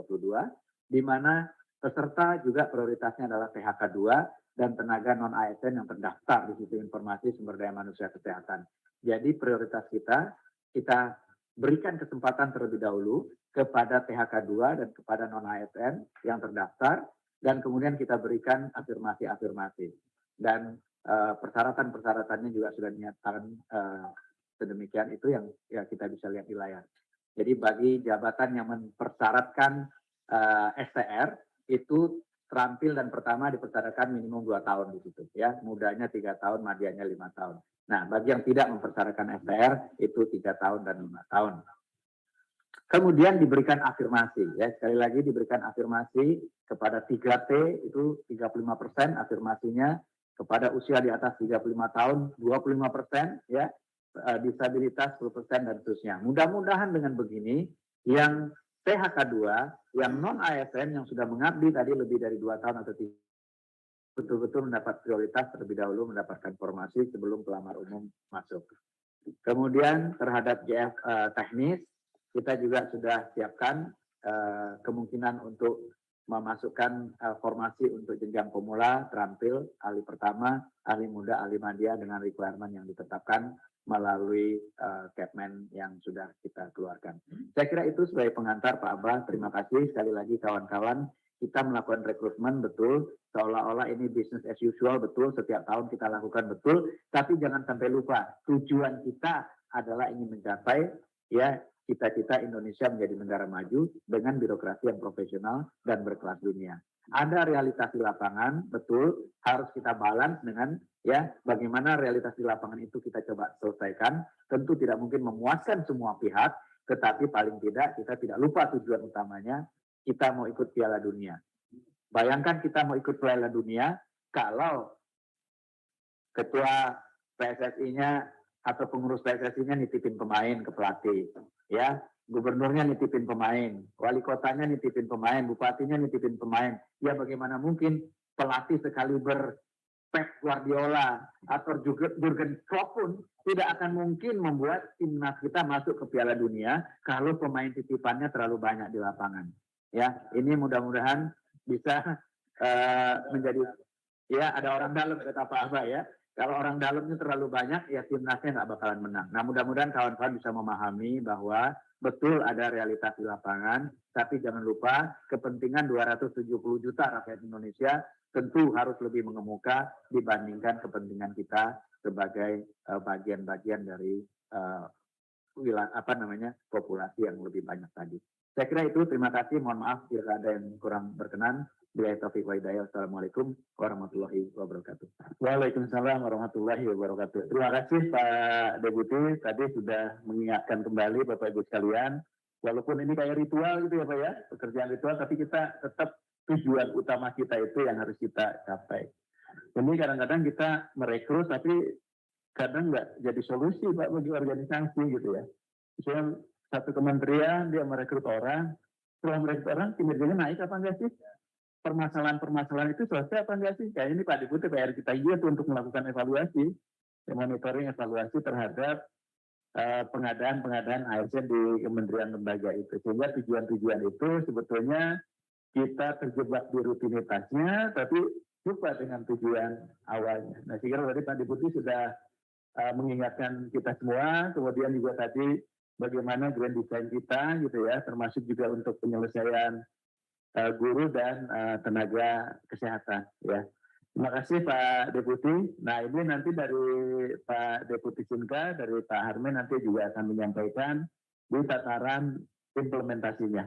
di mana peserta juga prioritasnya adalah PHK 2 dan tenaga non-ASN yang terdaftar di situ informasi sumber daya manusia kesehatan. Jadi prioritas kita berikan kesempatan terlebih dahulu kepada PHK 2 dan kepada non-ASN yang terdaftar, dan kemudian kita berikan afirmasi-afirmasi. Dan persyaratan-persyaratannya juga sudah dinyatakan sedemikian, itu yang ya kita bisa lihat di layar. Jadi bagi jabatan yang mempersyaratkan STR itu terampil dan pertama dipersyaratkan minimum 2 tahun di situ, ya, mudanya 3 tahun, madianya 5 tahun. Nah, bagi yang tidak mempersyaratkan STR itu 3 tahun dan 5 tahun. Kemudian diberikan afirmasi, ya, sekali lagi diberikan afirmasi kepada 3T itu 35% afirmasinya, kepada usia di atas 35 tahun 25%, ya, disabilitas 10% dan seterusnya. Mudah-mudahan dengan begini yang PHK 2, yang non-ASN yang sudah mengabdi tadi lebih dari 2 tahun atau 3, betul-betul mendapat prioritas terlebih dahulu mendapatkan formasi sebelum pelamar umum masuk. Kemudian terhadap JF teknis, kita juga sudah siapkan kemungkinan untuk memasukkan formasi untuk jenjang pemula, terampil, ahli pertama, ahli muda, ahli madya dengan requirement yang ditetapkan melalui Kepmen yang sudah kita keluarkan. Saya kira itu sebagai pengantar Pak Abah. Terima kasih sekali lagi kawan-kawan. Kita melakukan rekrutmen betul, seolah-olah ini business as usual, betul, setiap tahun kita lakukan betul, tapi jangan sampai lupa, tujuan kita adalah ingin mencapai, ya, cita-cita Indonesia menjadi negara maju dengan birokrasi yang profesional dan berkelas dunia. Ada realitas di lapangan, betul, harus kita balance dengan, ya, bagaimana realitas di lapangan itu kita coba selesaikan. Tentu tidak mungkin memuaskan semua pihak, tetapi paling tidak kita tidak lupa tujuan utamanya, kita mau ikut Piala Dunia. Bayangkan kita mau ikut Piala Dunia, kalau ketua PSSI-nya atau pengurus PSSI-nya nitipin pemain ke pelatih, ya, gubernurnya nitipin pemain, wali kotanya nitipin pemain, bupatinya nitipin pemain. Ya bagaimana mungkin pelatih sekaliber Pep Guardiola atau Jurgen Klopp pun tidak akan mungkin membuat timnas kita masuk ke Piala Dunia kalau pemain titipannya terlalu banyak di lapangan. Ya, ini mudah-mudahan bisa menjadi, ya, ada orang dalam kata Pak Abah, ya. Kalau orang dalamnya terlalu banyak, ya timnasnya nggak bakalan menang. Nah, mudah-mudahan kawan-kawan bisa memahami bahwa betul ada realitas di lapangan, tapi jangan lupa kepentingan 270 juta rakyat Indonesia tentu harus lebih mengemuka dibandingkan kepentingan kita sebagai bagian-bagian dari populasi yang lebih banyak tadi. Saya kira itu, terima kasih, mohon maaf jika ada yang kurang berkenan. Billahi taufiq wa hidayah. Assalamualaikum warahmatullahi wabarakatuh. Waalaikumsalam warahmatullahi wabarakatuh. Terima kasih Pak Deputi, tadi sudah mengingatkan kembali Bapak Ibu sekalian, walaupun ini kayak ritual gitu ya Pak ya, pekerjaan ritual, tapi kita tetap tujuan utama kita itu yang harus kita capai. Jadi kadang-kadang kita merekrut, tapi kadang nggak jadi solusi Pak bagi organisasi gitu ya. Misalnya satu kementerian dia merekrut orang, setelah merekrut orang kinerjanya naik apa enggak sih? Permasalahan-permasalahan itu selesai apa enggak sih? Kayak ini Pak Deputi PR kita juga tuh untuk melakukan evaluasi, monitoring evaluasi terhadap pengadaan ASN di kementerian lembaga itu. Sehingga tujuan-tujuan itu sebetulnya kita terjebak di rutinitasnya, tapi lupa dengan tujuan awalnya. Nah, saya kira tadi Pak Deputi sudah mengingatkan kita semua, kemudian juga tadi bagaimana grand design kita gitu ya, termasuk juga untuk penyelesaian guru dan tenaga kesehatan ya. Terima kasih Pak Deputi. Nah, ini nanti dari Pak Deputi Sinka, dari Pak Harmen nanti juga akan menyampaikan di tataran implementasinya.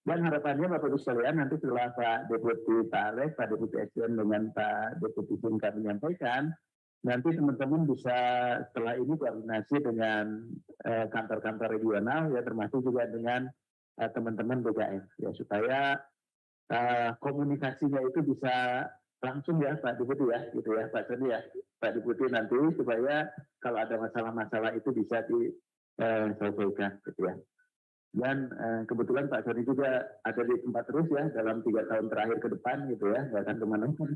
Dan harapannya Bapak Ibu sekalian nanti setelah Pak Deputi Pak Alex, Pak Deputi SDM dengan Pak Deputi Sinka menyampaikan, Nanti teman-teman bisa setelah ini koordinasi dengan kantor-kantor regional ya, termasuk juga dengan teman-teman BKN ya, supaya komunikasinya itu bisa langsung ya Pak Deputi ya, gitu ya Pak Soni ya, Pak Deputi nanti supaya kalau ada masalah-masalah itu bisa diselesaikan gitu ya. Dan kebetulan Pak Soni juga ada di tempat terus ya dalam 3 tahun terakhir ke depan gitu ya, nggak akan kemana-mana.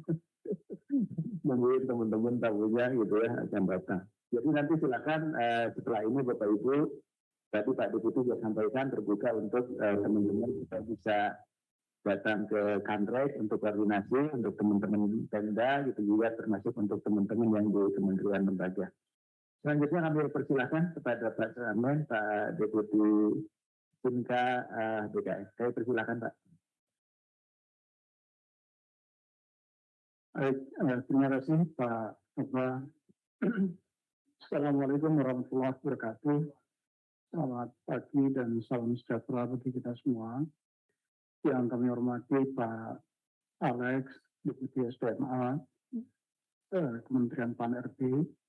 Nungguin teman-teman tamunya gitu ya akan datang. Jadi nanti silakan setelah ini Bapak Ibu, tadi Pak Deputi sudah sampaikan terbuka untuk teman-teman kita bisa datang ke Kanrek untuk koordinasi untuk teman-teman Pemda gitu juga, termasuk untuk teman-teman yang di kementerian lembaga. Selanjutnya kami persilahkan kepada Pak Sarmen, Pak Deputi Sinka BKS. Saya persilahkan Pak. Terima kasih Pak. Assalamualaikum warahmatullahi wabarakatuh. Selamat pagi dan salam sejahtera bagi kita semua. Yang kami hormati Pak Alex, Deputi SDMA, Kementerian PAN-RB,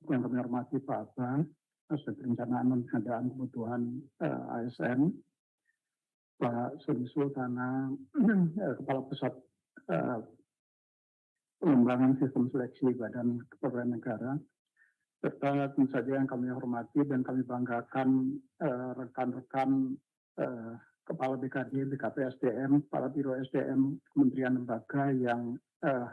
yang kami hormati Pak Abah, Aspek Perencanaan dan Pengadaan Kebutuhan ASN, Pak Soni Sultana, Kepala Pusat Pengembangan Sistem Seleksi Badan Kepegawaian Negara, serta tentu saja yang kami hormati dan kami banggakan rekan-rekan Kepala BKD, BKP SDM, Kepala Biro SDM, Kementerian Lembaga yang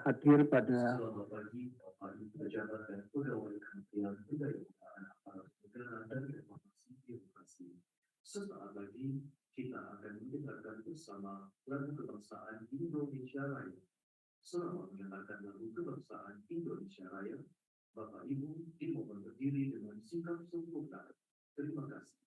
hadir pada Selamat pagi, Bapak Ibu pejabat dan pegawai Kementerian Pendayaan Aparatur Negara dan Reformasi Birokrasi. Sesaat lagi kita akan mendengarkan bersama lagu kebangsaan Indonesia Raya. Selama mendengarkan lagu kebangsaan Indonesia Raya, Bapak Ibu dimohon berdiri dengan sikap sempurna. Terima kasih.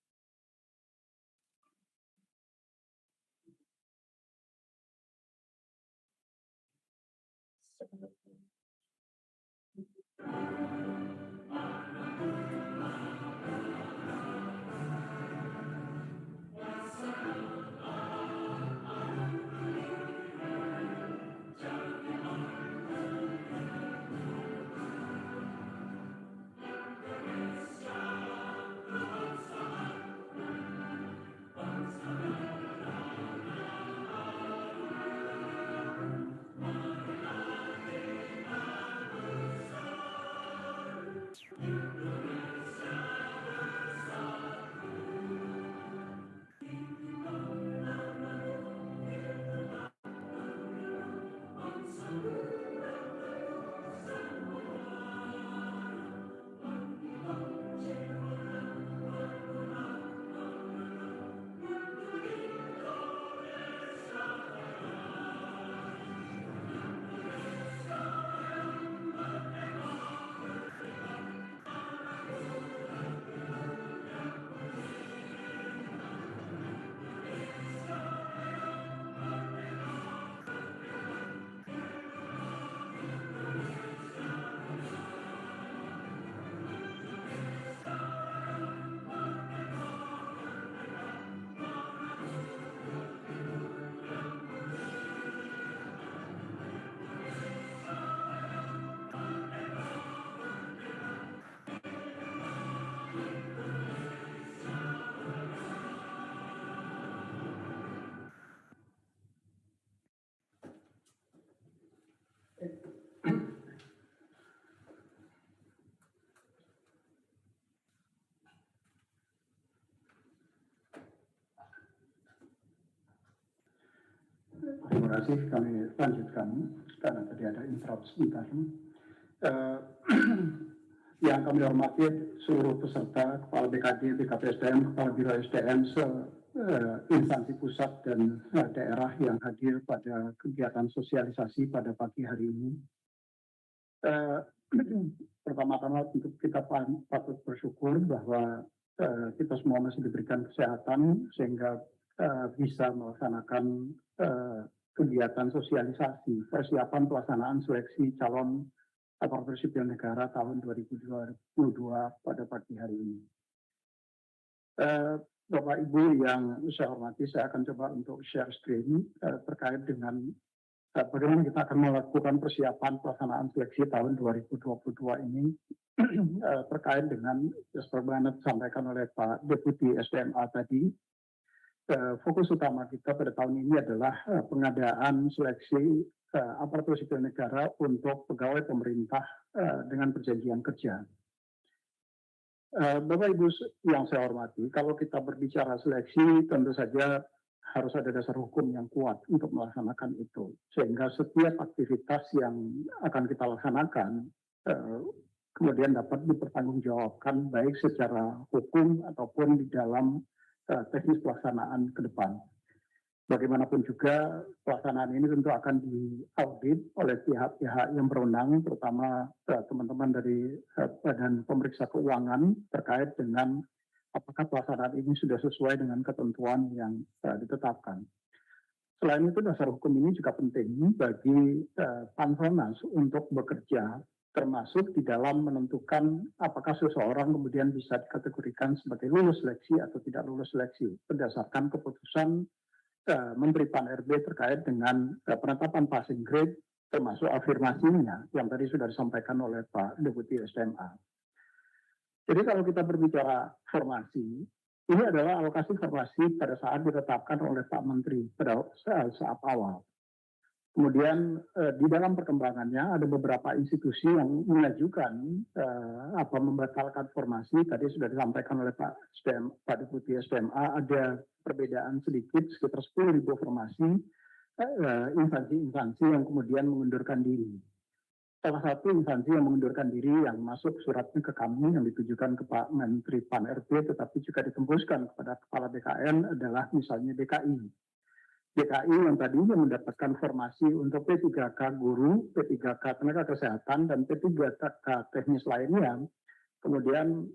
Terima kasih, kami lanjutkan karena tadi ada interrupt sebentar. Yang kami hormati seluruh peserta, Kepala BKD, BKP SDM, Kepala Biro SDM, instansi pusat dan daerah yang hadir pada kegiatan sosialisasi pada pagi hari ini. Pertama-tama tentu kita patut bersyukur bahwa kita semua masih diberikan kesehatan sehingga bisa melaksanakan kegiatan sosialisasi persiapan pelaksanaan seleksi calon aparatur sipil negara tahun 2022 pada pagi hari ini. Bapak Ibu yang saya hormati, saya akan coba untuk share screen terkait dengan bagaimana kita akan melakukan persiapan pelaksanaan seleksi tahun 2022 ini terkait dengan sebagaimana disampaikan oleh Pak Deputi SDMA tadi, fokus utama kita pada tahun ini adalah pengadaan seleksi aparatur sipil negara untuk pegawai pemerintah dengan perjanjian kerja. Bapak Ibu yang saya hormati, kalau kita berbicara seleksi, tentu saja harus ada dasar hukum yang kuat untuk melaksanakan itu. Sehingga setiap aktivitas yang akan kita laksanakan kemudian dapat dipertanggungjawabkan baik secara hukum ataupun di dalam teknis pelaksanaan ke depan. Bagaimanapun juga pelaksanaan ini tentu akan diaudit oleh pihak-pihak yang berwenang, terutama teman-teman dari Badan Pemeriksa Keuangan terkait dengan apakah pelaksanaan ini sudah sesuai dengan ketentuan yang ditetapkan. Selain itu, dasar hukum ini juga penting bagi Panselnas untuk bekerja, termasuk di dalam menentukan apakah seseorang kemudian bisa dikategorikan sebagai lulus seleksi atau tidak lulus seleksi berdasarkan keputusan Menteri Pan-RB terkait dengan penetapan passing grade termasuk afirmasinya yang tadi sudah disampaikan oleh Pak Deputi SDMA. Jadi kalau kita berbicara formasi, ini adalah alokasi formasi pada saat ditetapkan oleh Pak Menteri pada saat awal. Kemudian di dalam perkembangannya ada beberapa institusi yang mengajukan membatalkan formasi. Tadi sudah disampaikan oleh Pak Deputi SDMA, ada perbedaan sedikit sekitar 10.000 formasi instansi-instansi yang kemudian mengundurkan diri. Salah satu instansi yang mengundurkan diri yang masuk suratnya ke kami yang ditujukan ke Pak Menteri Pan-RB tetapi juga ditembuskan kepada Kepala BKN adalah misalnya DKI. DKI yang tadinya mendapatkan formasi untuk P3K guru, P3K tenaga kesehatan, dan P3K teknis lainnya, kemudian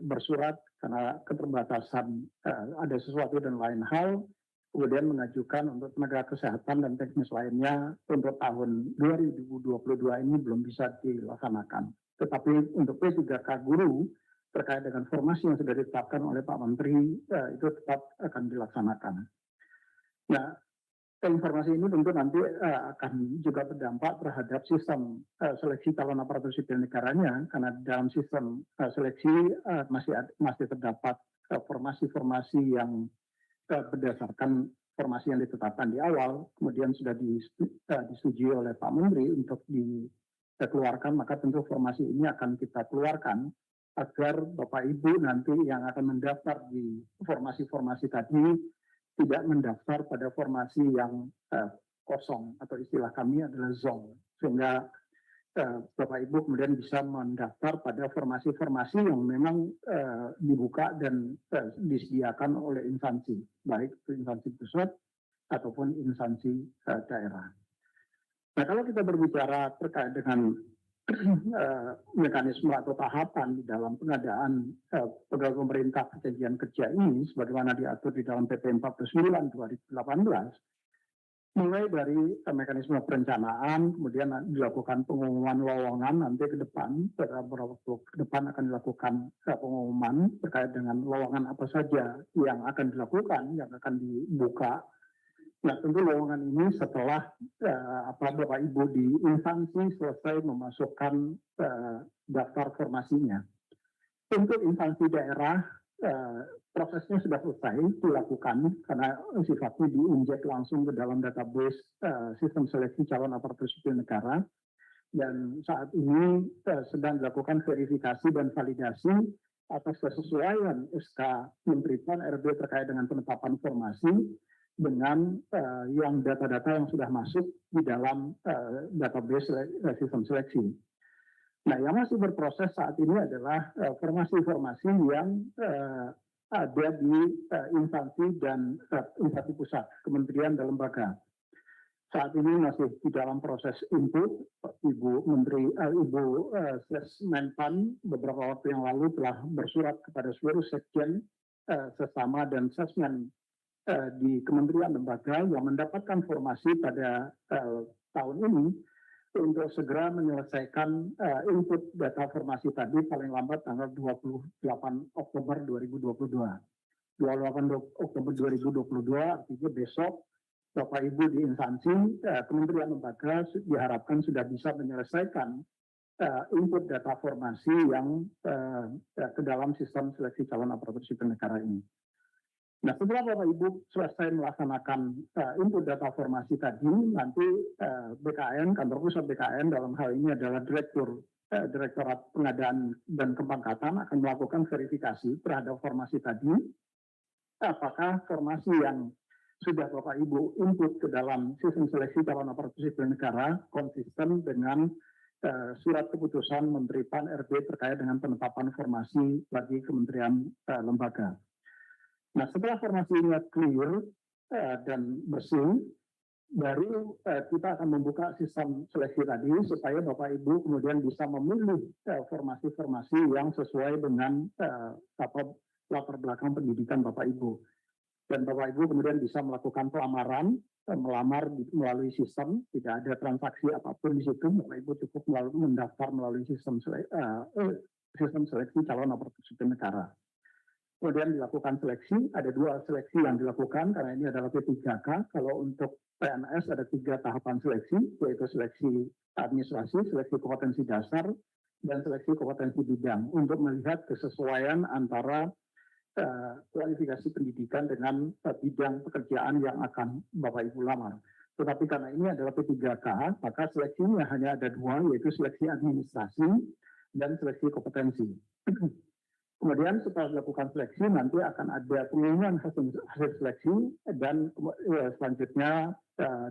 bersurat karena keterbatasan ada sesuatu dan lain hal, kemudian mengajukan untuk tenaga kesehatan dan teknis lainnya untuk tahun 2022 ini belum bisa dilaksanakan. Tetapi untuk P3K guru, terkait dengan formasi yang sudah ditetapkan oleh Pak Menteri, itu tetap akan dilaksanakan. Nah, informasi ini tentu nanti akan juga berdampak terhadap sistem seleksi calon aparatur sipil negaranya, karena dalam sistem seleksi masih terdapat formasi-formasi yang berdasarkan formasi yang ditetapkan di awal, kemudian sudah disetujui oleh Pak Menteri untuk dikeluarkan, maka tentu formasi ini akan kita keluarkan agar Bapak Ibu nanti yang akan mendaftar di formasi-formasi tadi tidak mendaftar pada formasi yang kosong atau istilah kami adalah zong, sehingga Bapak Ibu kemudian bisa mendaftar pada formasi-formasi yang memang dibuka dan disediakan oleh instansi, baik itu instansi pusat ataupun instansi daerah. Nah, kalau kita berbicara terkait dengan mekanisme atau tahapan di dalam pengadaan pegawai pemerintah perjanjian kerja ini sebagaimana diatur di dalam PP 49 2018, mulai dari mekanisme perencanaan, kemudian dilakukan pengumuman lowongan nanti ke depan, beberapa waktu ke depan akan dilakukan pengumuman terkait dengan lowongan apa saja yang akan dilakukan, yang akan dibuka. Nah, tentu lowongan ini setelah Bapak Ibu di instansi selesai memasukkan daftar formasinya. Untuk instansi daerah, prosesnya sudah selesai dilakukan karena sifatnya diinjek langsung ke dalam database sistem seleksi calon aparatur sipil negara. Dan saat ini sedang dilakukan verifikasi dan validasi atas kesesuaian SK Menteri Pan-RB terkait dengan penetapan formasi dengan yang data-data yang sudah masuk di dalam database sistem seleksi. Nah, yang masih berproses saat ini adalah formasi-formasi yang ada di instansi dan instansi pusat, kementerian dan lembaga. Saat ini masih di dalam proses input. Ibu Sesmenpan beberapa waktu yang lalu telah bersurat kepada seluruh sekjen sesama dan sesmen di kementerian lembaga yang mendapatkan formasi pada tahun ini untuk segera menyelesaikan input data formasi tadi paling lambat tanggal 28 Oktober 2022. 28 Oktober 2022 artinya besok Bapak Ibu di instansi kementerian lembaga diharapkan sudah bisa menyelesaikan input data formasi yang ke dalam sistem seleksi calon aparatur sipil negara ini. Nah, setelah Bapak Ibu selesai melaksanakan input data formasi tadi, nanti BKN, kantor pusat BKN dalam hal ini adalah Direktorat Pengadaan dan Kepangkatan akan melakukan verifikasi terhadap formasi tadi, apakah formasi yang sudah Bapak Ibu input ke dalam sistem seleksi calon aparatur sipil negara konsisten dengan surat keputusan Menteri PAN RB terkait dengan penetapan formasi bagi kementerian lembaga. Nah, setelah formasi ini clear dan bersih, baru kita akan membuka sistem seleksi tadi supaya Bapak Ibu kemudian bisa memilih formasi-formasi yang sesuai dengan latar belakang pendidikan Bapak Ibu. Dan Bapak Ibu kemudian bisa melakukan melamar melalui sistem, tidak ada transaksi apapun di situ. Bapak Ibu cukup mendaftar melalui sistem seleksi calon aparatur sipil negara. Kemudian dilakukan seleksi, ada 2 seleksi yang dilakukan karena ini adalah P3K. Kalau untuk PNS ada 3 tahapan seleksi, yaitu seleksi administrasi, seleksi kompetensi dasar, dan seleksi kompetensi bidang untuk melihat kesesuaian antara kualifikasi pendidikan dengan bidang pekerjaan yang akan Bapak Ibu lamar. Tetapi karena ini adalah P3K, maka seleksinya hanya ada 2, yaitu seleksi administrasi dan seleksi kompetensi. Kemudian setelah dilakukan seleksi, nanti akan ada pengumuman hasil seleksi dan selanjutnya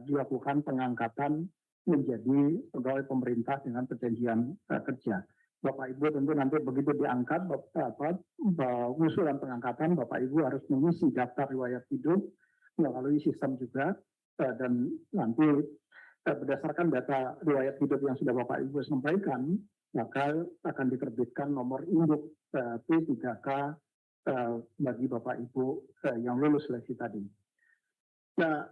dilakukan pengangkatan menjadi pegawai pemerintah dengan perjanjian kerja. Bapak Ibu tentu nanti begitu diangkat, usulan pengangkatan, Bapak Ibu harus mengisi daftar riwayat hidup melalui sistem juga, dan nanti berdasarkan data riwayat hidup yang sudah Bapak Ibu sampaikan, maka akan diterbitkan nomor induk P3K bagi Bapak Ibu yang lulus seleksi tadi. Nah,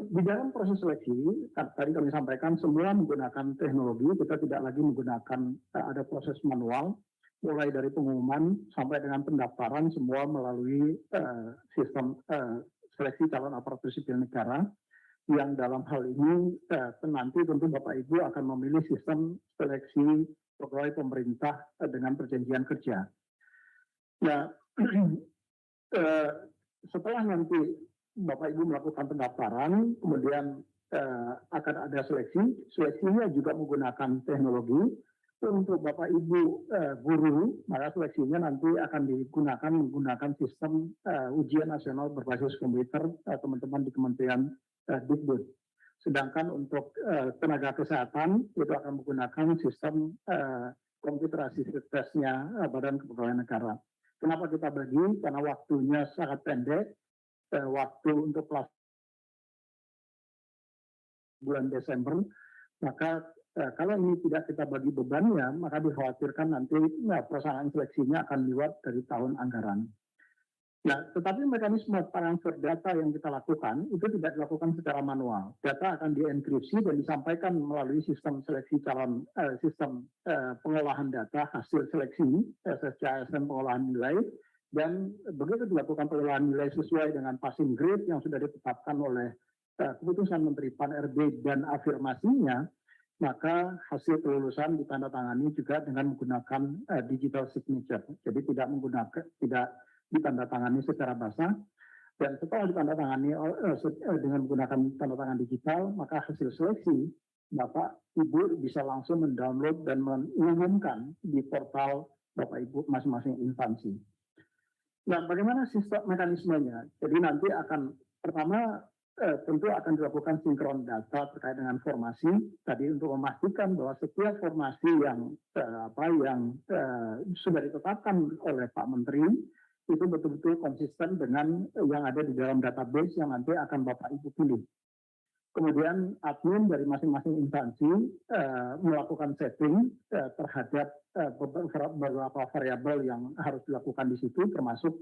di dalam proses seleksi, tadi kami sampaikan semua menggunakan teknologi, kita tidak lagi menggunakan ada proses manual, mulai dari pengumuman sampai dengan pendaftaran semua melalui sistem seleksi calon aparatur sipil negara, yang dalam hal ini nanti tentu Bapak Ibu akan memilih sistem seleksi pegawai pemerintah dengan perjanjian kerja. Nah, setelah nanti Bapak Ibu melakukan pendaftaran, kemudian akan ada seleksi. Seleksinya juga menggunakan teknologi. Untuk Bapak Ibu guru, maka seleksinya nanti akan menggunakan sistem ujian nasional berbasis komputer teman-teman di Kementerian Dikbud. Sedangkan untuk tenaga kesehatan itu akan menggunakan sistem komputer assisted testnya Badan Kepegawaian Negara. Kenapa kita bagi? Karena waktunya sangat pendek. Waktu untuk bulan Desember, maka kalau ini tidak kita bagi bebannya, maka dikhawatirkan nanti pelaksanaan seleksinya akan lewat dari tahun anggaran. Nah, tetapi mekanisme transfer data yang kita lakukan itu tidak dilakukan secara manual. Data akan dienkripsi dan disampaikan melalui sistem seleksi calon, sistem pengolahan data hasil seleksi SSCASN pengolahan nilai, dan begitu dilakukan pengolahan nilai sesuai dengan passing grade yang sudah ditetapkan oleh keputusan Menteri PAN RB dan afirmasinya, maka hasil kelulusan ditandatangani juga dengan menggunakan digital signature. Jadi tidak ditandatangani secara basah, dan setelah ditandatangani dengan menggunakan tanda tangan digital, maka hasil seleksi Bapak Ibu bisa langsung mendownload dan mengumumkan di portal Bapak Ibu masing-masing instansi. Nah, bagaimana sistem mekanismenya? Jadi nanti akan pertama tentu akan dilakukan sinkron data terkait dengan formasi tadi untuk memastikan bahwa setiap formasi yang sudah ditetapkan oleh Pak Menteri itu betul-betul konsisten dengan yang ada di dalam database yang nanti akan Bapak Ibu pilih. Kemudian admin dari masing-masing instansi melakukan setting terhadap beberapa variabel yang harus dilakukan di situ, termasuk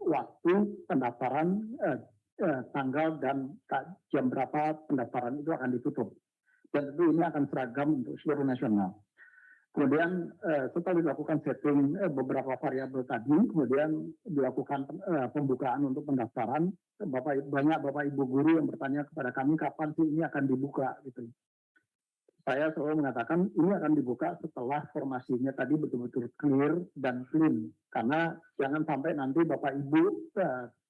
waktu pendaftaran, tanggal dan jam berapa pendaftaran itu akan ditutup. Dan tentu ini akan seragam untuk seluruh nasional. Kemudian setelah dilakukan setting beberapa variabel tadi, kemudian dilakukan pembukaan untuk pendaftaran. Banyak Bapak Ibu guru yang bertanya kepada kami kapan sih ini akan dibuka gitu. saya selalu mengatakan ini akan dibuka setelah formasinya tadi betul-betul clear dan clean. Karena jangan sampai nanti Bapak Ibu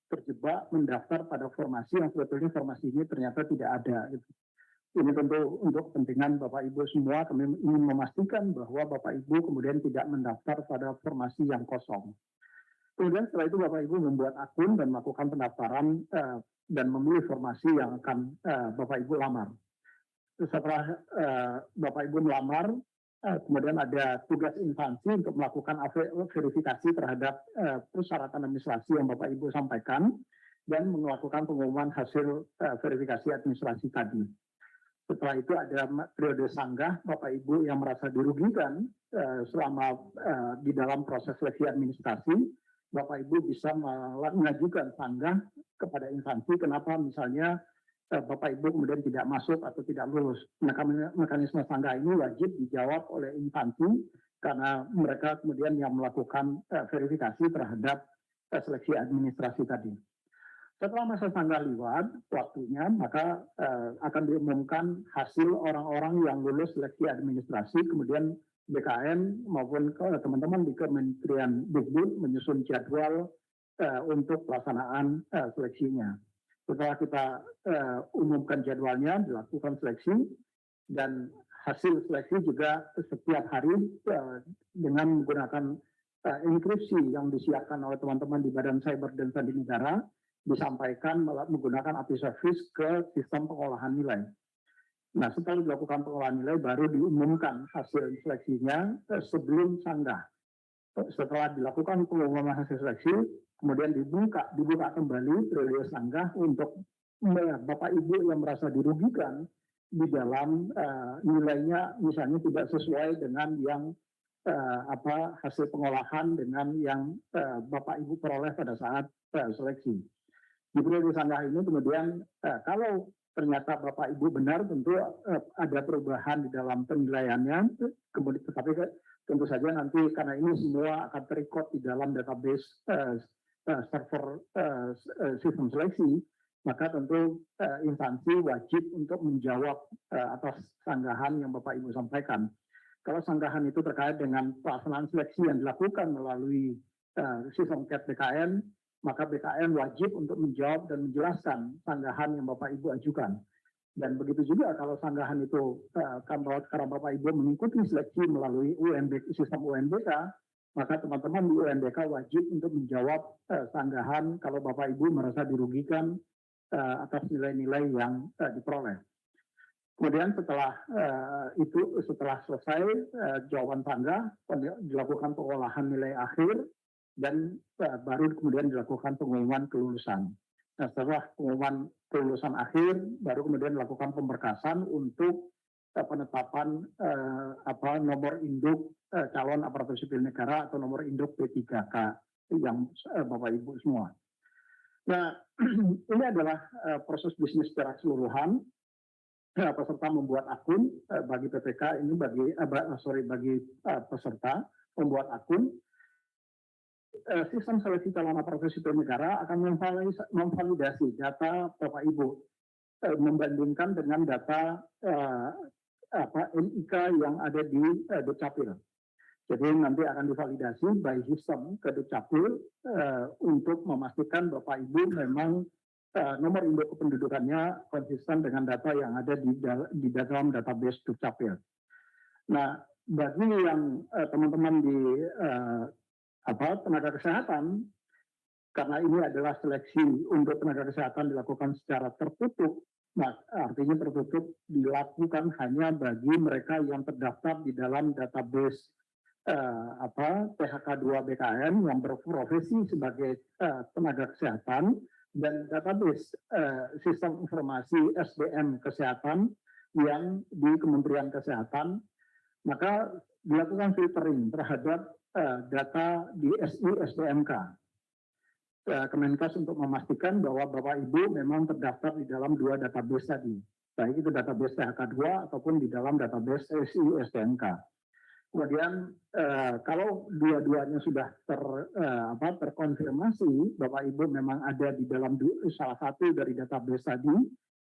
terjebak mendaftar pada formasi yang sebetulnya formasinya ternyata tidak ada. Gitu. Ini tentu untuk kepentingan Bapak Ibu semua, kami ingin memastikan bahwa Bapak Ibu kemudian tidak mendaftar pada formasi yang kosong. Kemudian setelah itu Bapak Ibu membuat akun dan melakukan pendaftaran dan memilih formasi yang akan Bapak Ibu lamar. Setelah Bapak Ibu melamar, kemudian ada tugas instansi untuk melakukan verifikasi terhadap persyaratan administrasi yang Bapak Ibu sampaikan dan melakukan pengumuman hasil verifikasi administrasi tadi. Setelah itu ada periode sanggah Bapak Ibu yang merasa dirugikan selama di dalam proses seleksi administrasi, Bapak Ibu bisa mengajukan sanggah kepada instansi kenapa misalnya Bapak Ibu kemudian tidak masuk atau tidak lulus. Mekanisme sanggah ini wajib dijawab oleh instansi karena mereka kemudian yang melakukan verifikasi terhadap seleksi administrasi tadi. Setelah masa sanggah lewat waktunya, maka akan diumumkan hasil orang-orang yang lulus seleksi administrasi, kemudian BKN maupun teman-teman di Kementerian Dikbud menyusun jadwal untuk pelaksanaan seleksinya. Setelah kita umumkan jadwalnya, dilakukan seleksi, dan hasil seleksi juga setiap hari dengan menggunakan enkripsi yang disiapkan oleh teman-teman di Badan Cyber dan Sandi Negara, disampaikan menggunakan API service ke sistem pengolahan nilai. Nah, setelah dilakukan pengolahan nilai, baru diumumkan hasil seleksinya sebelum sanggah. Setelah dilakukan pengumuman hasil seleksi, kemudian dibuka kembali periode sanggah untuk Bapak Ibu yang merasa dirugikan di dalam nilainya misalnya tidak sesuai dengan yang hasil pengolahan dengan yang Bapak Ibu peroleh pada saat seleksi. Di periode sanggah ini kemudian kalau ternyata Bapak Ibu benar tentu ada perubahan di dalam penilaiannya, kemudian tetapi tentu saja nanti karena ini semua akan terrecord di dalam database server sistem seleksi, maka tentu instansi wajib untuk menjawab atas sanggahan yang Bapak Ibu sampaikan. Kalau sanggahan itu terkait dengan pelaksanaan seleksi yang dilakukan melalui sistem CAT BKN, maka BKN wajib untuk menjawab dan menjelaskan sanggahan yang Bapak Ibu ajukan. Dan begitu juga kalau sanggahan itu karena Bapak Ibu mengikuti seleksi melalui sistem UNBK, maka teman-teman di UNBK wajib untuk menjawab sanggahan kalau Bapak Ibu merasa dirugikan atas nilai-nilai yang diperoleh. Kemudian setelah selesai jawaban sanggah, dilakukan pengolahan nilai akhir dan baru kemudian dilakukan pengumuman kelulusan. Nah, setelah pengumuman kelulusan akhir, baru kemudian dilakukan pemberkasan untuk penetapan nomor induk calon aparatur sipil negara atau nomor induk P3K yang Bapak Ibu semua. Nah, ini adalah proses bisnis secara keseluruhan. Peserta membuat akun bagi PPK ini bagi peserta membuat akun. Sistem seleksi calon aparatur sipil negara akan memvalidasi data Bapak Ibu membandingkan dengan data NIK yang ada di Dukcapil. Jadi nanti akan divalidasi by sistem ke Dukcapil untuk memastikan Bapak Ibu memang nomor induk kependudukannya konsisten dengan data yang ada di dalam database Dukcapil. Nah, bagi yang teman-teman di tenaga kesehatan, karena ini adalah seleksi untuk tenaga kesehatan dilakukan secara tertutup, nah, artinya tertutup dilakukan hanya bagi mereka yang terdaftar di dalam database PHK2 BKN yang berprofesi sebagai tenaga kesehatan dan database sistem informasi SDM kesehatan yang di Kementerian Kesehatan, maka dilakukan filtering terhadap data di SI SDMK. Kemenkes untuk memastikan bahwa Bapak Ibu memang terdaftar di dalam dua database tadi, baik itu database PHK2 ataupun di dalam database SI SDMK. Kemudian kalau dua-duanya sudah terkonfirmasi Bapak Ibu memang ada di dalam salah satu dari database tadi,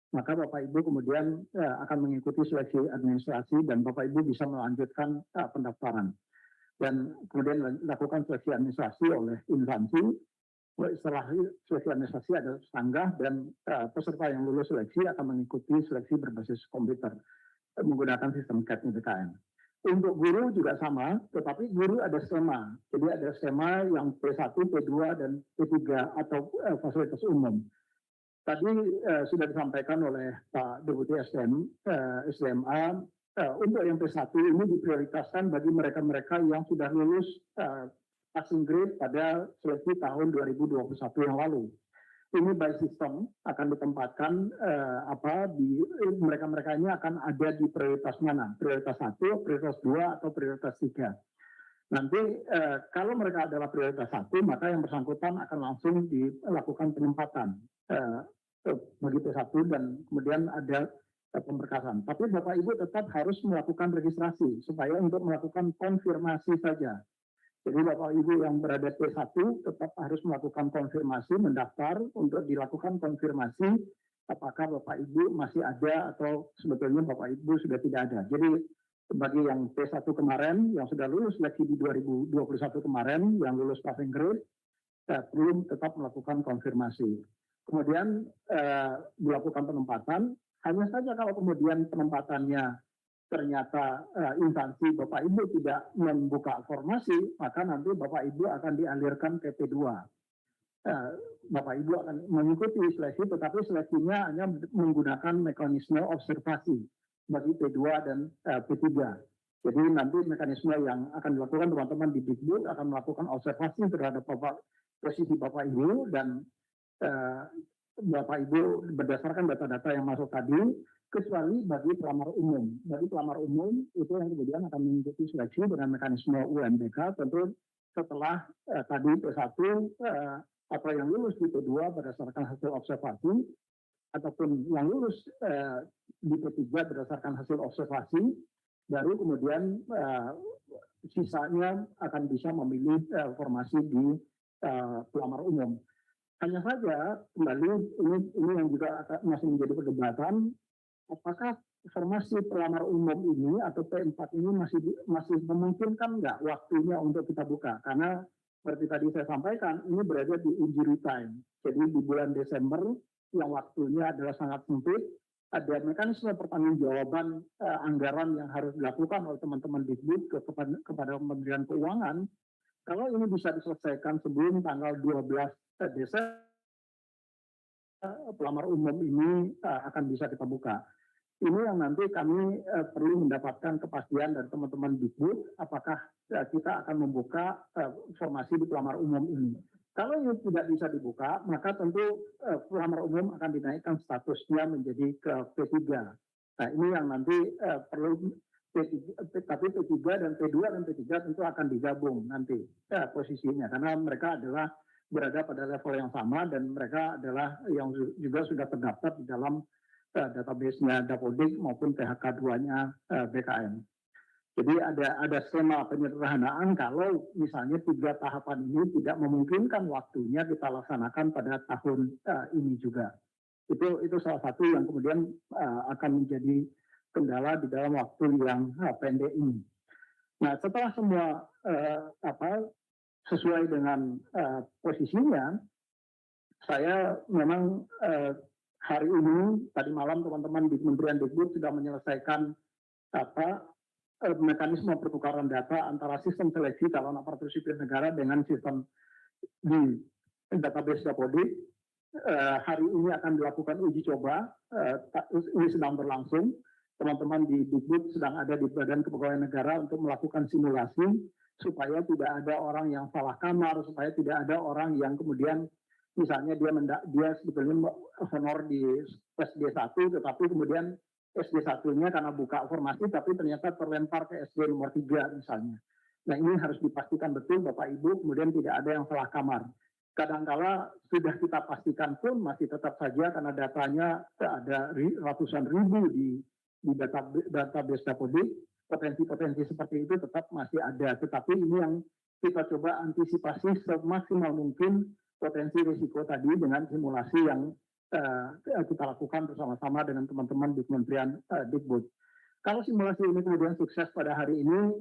maka Bapak Ibu kemudian akan mengikuti seleksi administrasi dan Bapak Ibu bisa melanjutkan pendaftaran. Dan kemudian dilakukan seleksi administrasi oleh instansi. Setelah seleksi administrasi ada sanggah dan peserta yang lulus seleksi akan mengikuti seleksi berbasis komputer menggunakan sistem CAT BKN. Untuk guru juga sama, tetapi guru ada skema. Jadi ada skema yang P1, P2, dan P3 atau fasilitas umum. Tadi sudah disampaikan oleh Pak Deputi SDMA, untuk yang P1 ini diprioritaskan bagi mereka-mereka yang sudah lulus passing grade pada seleksi tahun 2021 yang lalu. Ini by system akan ditempatkan di mereka-mereka ini akan ada di prioritas mana? Prioritas 1, prioritas 2, atau prioritas 3. Nanti kalau mereka adalah prioritas 1, maka yang bersangkutan akan langsung dilakukan penempatan bagi P1 dan kemudian ada pemberkasan. Tapi Bapak Ibu tetap harus melakukan registrasi supaya untuk melakukan konfirmasi saja. Jadi Bapak Ibu yang berada P1 tetap harus melakukan konfirmasi, mendaftar untuk dilakukan konfirmasi apakah Bapak Ibu masih ada atau sebetulnya Bapak Ibu sudah tidak ada. Jadi bagi yang P1 kemarin, yang sudah lulus seleksi di 2021 kemarin, yang lulus passing grade, perlu tetap melakukan konfirmasi. Kemudian dilakukan penempatan, hanya saja kalau kemudian penempatannya ternyata instansi Bapak Ibu tidak membuka formasi, maka nanti Bapak Ibu akan dialirkan ke P2. Bapak Ibu akan mengikuti seleksi, tetapi seleksinya hanya menggunakan mekanisme observasi bagi P2 dan P3. Jadi nanti mekanisme yang akan dilakukan teman-teman di Dikbud akan melakukan observasi terhadap posisi Bapak Ibu dan Bapak Ibu berdasarkan data-data yang masuk tadi, kecuali bagi pelamar umum. Bagi pelamar umum itu yang kemudian akan mengikuti seleksi dengan mekanisme UNBK, tentu setelah tadi P1 atau yang lulus di P2 berdasarkan hasil observasi, ataupun yang lulus di P3 berdasarkan hasil observasi, baru kemudian sisanya akan bisa memilih formasi di pelamar umum. Hanya saja kembali ini yang juga masih menjadi perdebatan, apakah formasi pelamar umum ini atau P4 ini masih memungkinkan nggak waktunya untuk kita buka? Karena seperti tadi saya sampaikan, ini berada di injury time. Jadi di bulan Desember yang waktunya adalah sangat sempit, ada mekanisme pertanggungjawaban anggaran yang harus dilakukan oleh teman-teman Dikbud kepada Kementerian Keuangan. Kalau ini bisa diselesaikan sebelum tanggal 12 Desember, pelamar umum ini akan bisa kita buka. Ini yang nanti kami perlu mendapatkan kepastian dari teman-teman Dikbud, apakah kita akan membuka formasi di pelamar umum ini. Kalau ini tidak bisa dibuka, maka tentu pelamar umum akan dinaikkan statusnya menjadi ke P3. Nah ini yang nanti perlu tapi P3 dan P2 dan P3 tentu akan digabung nanti posisinya, karena mereka adalah berada pada level yang sama dan mereka adalah yang juga sudah terdaftar di dalam database-nya Dapodik maupun PHK2-nya BKN. Jadi ada skema penyederhanaan kalau misalnya 3 tahapan ini tidak memungkinkan waktunya kita laksanakan pada tahun ini juga. Itu salah satu yang kemudian akan menjadi kendala di dalam waktu yang pendek ini. Nah, setelah semua sesuai dengan posisinya, saya memang hari ini tadi malam teman-teman di Kementerian Dikbud sudah menyelesaikan mekanisme pertukaran data antara sistem seleksi calon aparatur sipil negara dengan sistem di database Dapodik. Hari ini akan dilakukan uji coba, ini sedang berlangsung. Teman-teman di Dikbud sedang ada di Badan Kepegawaian Negara untuk melakukan simulasi supaya tidak ada orang yang salah kamar, supaya tidak ada orang yang kemudian misalnya dia sebetulnya honor di SD1 tetapi kemudian SD1-nya karena buka formasi tapi ternyata terlempar ke SD nomor 3 misalnya. Nah ini harus dipastikan betul Bapak Ibu, kemudian tidak ada yang salah kamar. Kadangkala sudah kita pastikan pun masih tetap saja karena datanya ada ratusan ribu di database Dapodik, potensi-potensi seperti itu tetap masih ada. Tetapi ini yang kita coba antisipasi semaksimal mungkin potensi risiko tadi dengan simulasi yang kita lakukan bersama-sama dengan teman-teman di Kementerian Dikbud. Kalau simulasi ini kemudian sukses pada hari ini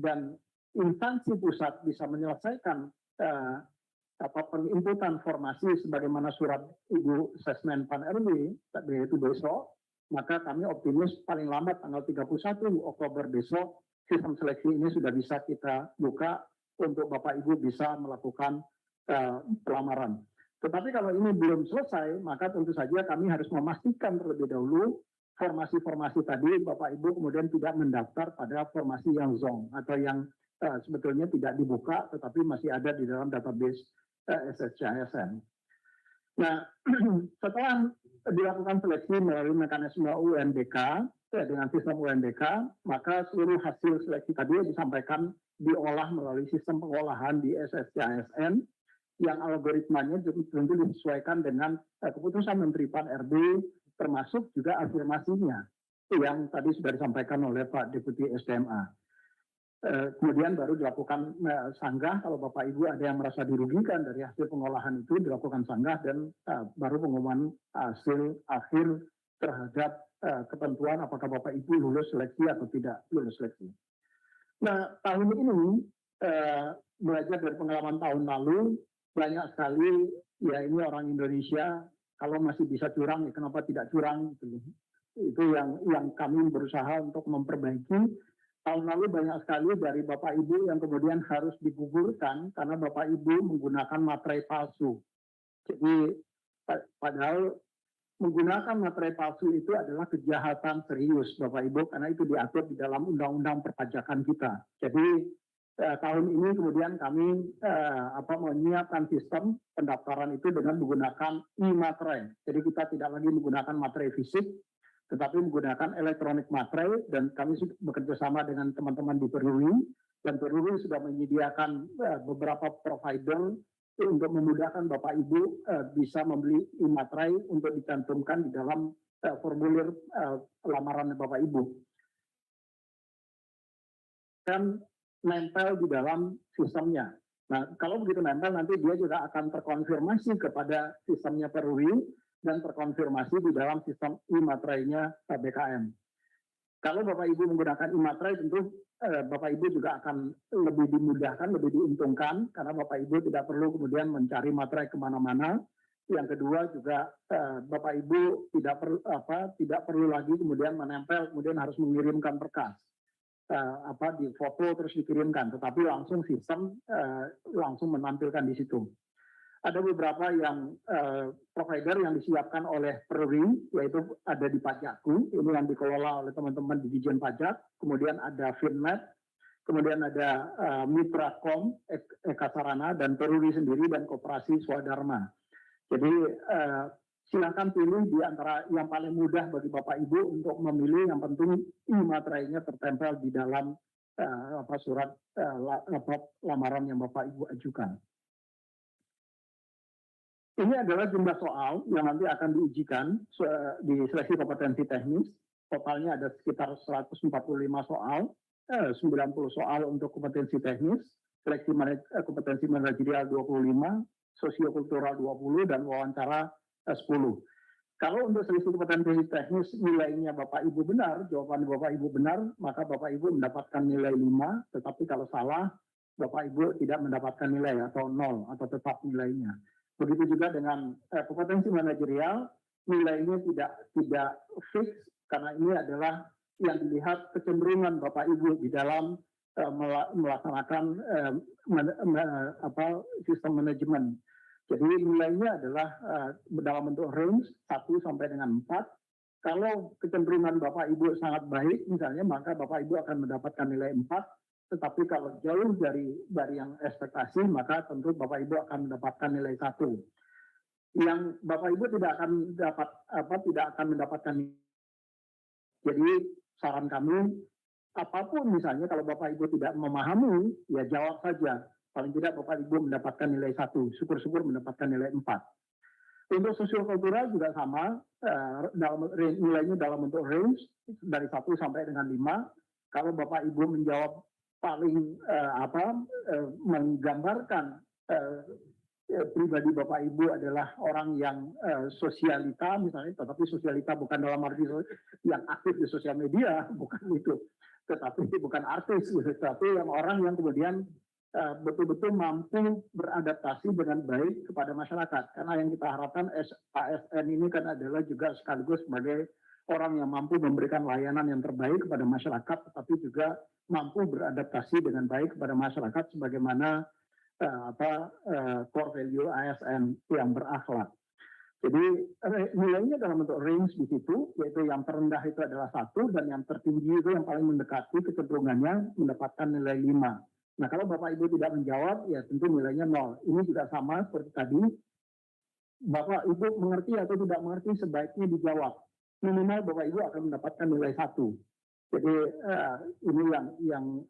dan instansi pusat bisa menyelesaikan penginputan formasi sebagaimana surat Ibu Sesmen Pan RW yaitu besok, maka kami optimis paling lambat tanggal 31 Oktober besok sistem seleksi ini sudah bisa kita buka untuk Bapak Ibu bisa melakukan pelamaran. Tetapi kalau ini belum selesai, maka tentu saja kami harus memastikan terlebih dahulu formasi-formasi tadi Bapak Ibu kemudian tidak mendaftar pada formasi yang zong atau yang sebetulnya tidak dibuka tetapi masih ada di dalam database SSCISN. Nah, setelah dilakukan seleksi melalui mekanisme UNBK dengan sistem UNBK, maka seluruh hasil seleksi tadi disampaikan diolah melalui sistem pengolahan di SSCISN yang algoritmanya tentu disesuaikan dengan keputusan Menteri Pan RB termasuk juga afirmasinya yang tadi sudah disampaikan oleh Pak Deputi SDMA. Kemudian baru dilakukan sanggah kalau Bapak Ibu ada yang merasa dirugikan dari hasil pengolahan itu dilakukan sanggah dan baru pengumuman hasil akhir terhadap ketentuan apakah Bapak Ibu lulus seleksi atau tidak lulus seleksi. Nah, tahun ini belajar dari pengalaman tahun lalu banyak sekali ya ini orang Indonesia kalau masih bisa curang ya kenapa tidak curang gitu. Itu yang kami berusaha untuk memperbaiki. Tahun lalu banyak sekali dari Bapak Ibu yang kemudian harus digugurkan karena Bapak Ibu menggunakan materai palsu. Jadi padahal menggunakan materai palsu itu adalah kejahatan serius Bapak Ibu karena itu diatur di dalam undang-undang perpajakan kita. Jadi tahun ini kemudian kami menyiapkan sistem pendaftaran itu dengan menggunakan e-materai. Jadi kita tidak lagi menggunakan materai fisik, tetapi menggunakan elektronik materai dan kami bekerja sama dengan teman-teman di Peruri dan Peruri sudah menyediakan beberapa provider untuk memudahkan Bapak Ibu bisa membeli e-materai untuk dicantumkan di dalam formulir lamaran Bapak Ibu. Dan nempel di dalam sistemnya. Nah, kalau begitu nempel nanti dia juga akan terkonfirmasi kepada sistemnya Peruri dan terkonfirmasi di dalam sistem e-materainya BKM. Kalau Bapak Ibu menggunakan e-materai tentu Bapak Ibu juga akan lebih dimudahkan, lebih diuntungkan karena Bapak Ibu tidak perlu kemudian mencari materai kemana-mana. Yang kedua juga Bapak Ibu tidak perlu lagi kemudian menempel, kemudian harus mengirimkan berkas. Di foto terus dikirimkan, tetapi langsung sistem langsung menampilkan di situ. Ada beberapa yang provider yang disiapkan oleh Peruri, yaitu ada di Pajakku, ini yang dikelola oleh teman-teman di Dijen Pajak, kemudian ada Finnet, kemudian ada Mitracom, Eka Sarana, dan Peruri sendiri, dan Koperasi Swadharma. Jadi silakan pilih di antara yang paling mudah bagi Bapak Ibu untuk memilih, yang penting e-materainya tertempel di dalam surat lamaran yang Bapak Ibu ajukan. Ini adalah jumlah soal yang nanti akan diujikan di seleksi kompetensi teknis. Totalnya ada sekitar 145 soal, 90 soal untuk kompetensi teknis, seleksi kompetensi manajerial 25, sosiokultural 20, dan wawancara 10. Kalau untuk seleksi kompetensi teknis nilainya Bapak Ibu benar, jawaban Bapak Ibu benar, maka Bapak Ibu mendapatkan nilai 5, tetapi kalau salah, Bapak Ibu tidak mendapatkan nilai atau 0 atau tetap nilainya. Begitu juga dengan kompetensi manajerial, nilainya tidak fix karena ini adalah yang dilihat kecenderungan Bapak Ibu di dalam melaksanakan sistem manajemen. Jadi nilainya adalah dalam bentuk range 1 sampai dengan 4. Kalau kecenderungan Bapak Ibu sangat baik misalnya, maka Bapak Ibu akan mendapatkan nilai 4. Tetapi kalau jauh dari yang ekspektasi, maka tentu Bapak Ibu akan mendapatkan nilai 1. Yang Bapak Ibu tidak akan mendapatkan. Jadi saran kami, apapun misalnya kalau Bapak Ibu tidak memahami, ya jawab saja. Paling tidak Bapak Ibu mendapatkan nilai 1, syukur-syukur mendapatkan nilai 4. Untuk sosiokultural juga sama, nilainya dalam bentuk range dari 1 sampai dengan 5. Kalau Bapak Ibu menjawab paling menggambarkan pribadi Bapak Ibu adalah orang yang sosialita misalnya, tetapi sosialita bukan dalam arti yang aktif di sosial media, bukan itu, tetapi bukan artis, tetapi yang orang yang kemudian betul-betul mampu beradaptasi dengan baik kepada masyarakat. Karena yang kita harapkan ASN ini kan adalah juga sekaligus sebagai orang yang mampu memberikan layanan yang terbaik kepada masyarakat, tetapi juga mampu beradaptasi dengan baik kepada masyarakat sebagaimana core value ASN yang berakhlak. Jadi nilainya dalam bentuk range di situ, yaitu yang terendah itu adalah 1 dan yang tertinggi itu yang paling mendekati kecenderungannya mendapatkan nilai 5. Nah, kalau Bapak Ibu tidak menjawab, ya tentu nilainya 0. Ini juga sama seperti tadi. Bapak Ibu mengerti atau tidak mengerti sebaiknya dijawab. Minimal Bapak Ibu akan mendapatkan nilai 1. Jadi ini yang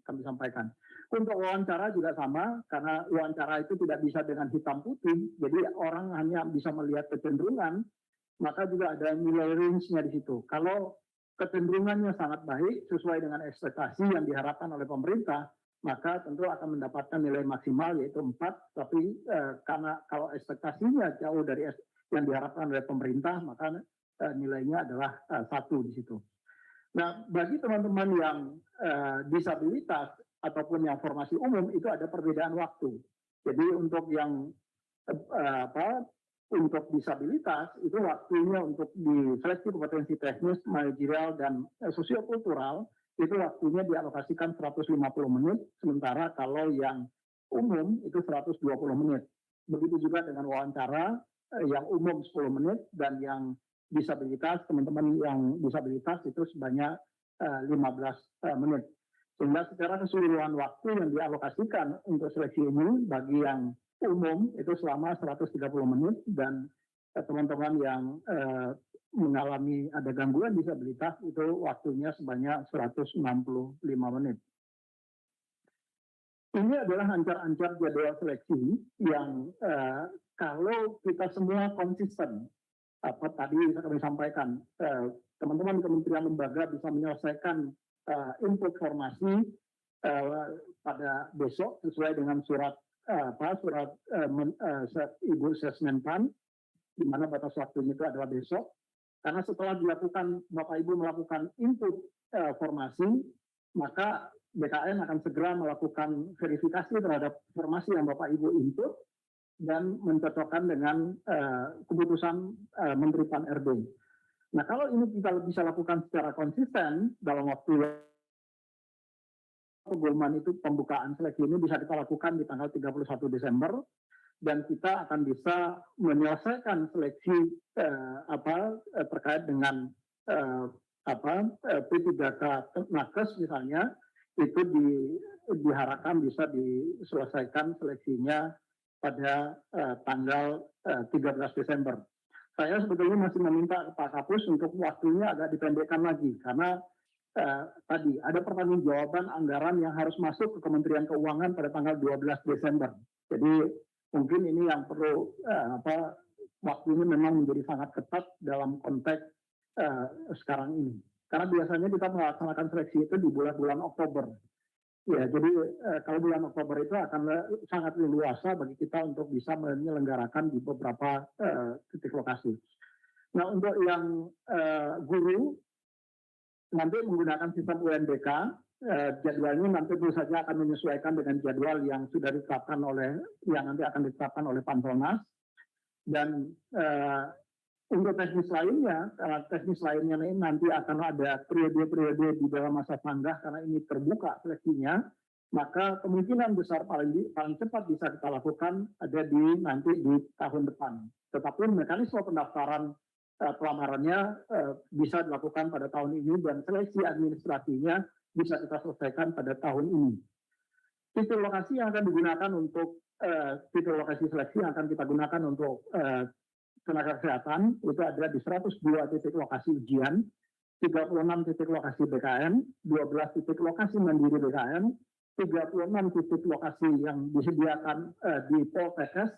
kami sampaikan. Untuk wawancara juga sama, karena wawancara itu tidak bisa dengan hitam putih. Jadi orang hanya bisa melihat kecenderungan, maka juga ada nilai range-nya di situ. Kalau kecenderungannya sangat baik, sesuai dengan ekspektasi yang diharapkan oleh pemerintah, maka tentu akan mendapatkan nilai maksimal yaitu 4, tapi karena kalau ekspektasinya jauh dari yang diharapkan oleh pemerintah, maka nilainya adalah 1 di situ. Nah, bagi teman-teman yang disabilitas ataupun yang formasi umum itu ada perbedaan waktu. Jadi untuk yang untuk disabilitas itu waktunya untuk di seleksi kompetensi teknis, manajerial dan sosiokultural itu waktunya dialokasikan 150 menit, sementara kalau yang umum itu 120 menit. Begitu juga dengan wawancara yang umum 10 menit dan yang disabilitas, teman-teman yang disabilitas itu sebanyak 15 menit. Sehingga secara keseluruhan waktu yang dialokasikan untuk seleksi ini bagi yang umum itu selama 130 menit dan teman-teman yang mengalami ada gangguan disabilitas itu waktunya sebanyak 165 menit. Ini adalah ancar-ancar jadwal seleksi yang kalau kita semua konsisten, tadi kami sampaikan, teman-teman kementerian lembaga bisa menyelesaikan input formasi pada besok sesuai dengan surat Ibu Sesmenpan, di mana batas waktunya itu adalah besok. Karena setelah dilakukan, Bapak Ibu melakukan input formasi, maka BKN akan segera melakukan verifikasi terhadap formasi yang Bapak Ibu input dan mencocokkan dengan keputusan Menteri Pan-RB. Nah, kalau ini kita bisa lakukan secara konsisten dalam waktu pengumuman itu, pembukaan seleksi ini bisa kita lakukan di tanggal 31 Desember. Dan kita akan bisa menyelesaikan seleksi terkait dengan P3K Nakes misalnya, itu diharapkan bisa diselesaikan seleksinya pada tanggal 13 Desember. Saya sebetulnya masih meminta Pak Kapus untuk waktunya agak dipendekkan lagi, karena tadi ada pertanggungjawaban anggaran yang harus masuk ke Kementerian Keuangan pada tanggal 12 Desember. Jadi mungkin ini yang perlu waktunya memang menjadi sangat ketat dalam konteks sekarang ini. Karena biasanya kita melaksanakan seleksi itu di bulan Oktober. Ya, jadi kalau bulan Oktober itu akan sangat leluasa bagi kita untuk bisa menyelenggarakan di beberapa titik lokasi. Nah, untuk yang guru nanti menggunakan sistem UNBK. Jadwalnya nanti tentu saja akan menyesuaikan dengan jadwal yang sudah ditetapkan yang nanti akan ditetapkan oleh Panselnas. Dan untuk teknis lainnya ini nanti akan ada periode-periode di dalam masa tanggah karena ini terbuka seleksinya, maka kemungkinan besar paling cepat bisa kita lakukan ada nanti di tahun depan. Tetapi mekanisme pendaftaran pelamarannya bisa dilakukan pada tahun ini dan seleksi administrasinya bisa kita selesaikan pada tahun ini. Titik lokasi yang akan digunakan untuk titik lokasi seleksi yang akan kita gunakan untuk tenaga kesehatan itu ada di 102 titik lokasi ujian, 36 titik lokasi BKN, 12 titik lokasi mandiri BKN, 36 titik lokasi yang disediakan di Poltekkes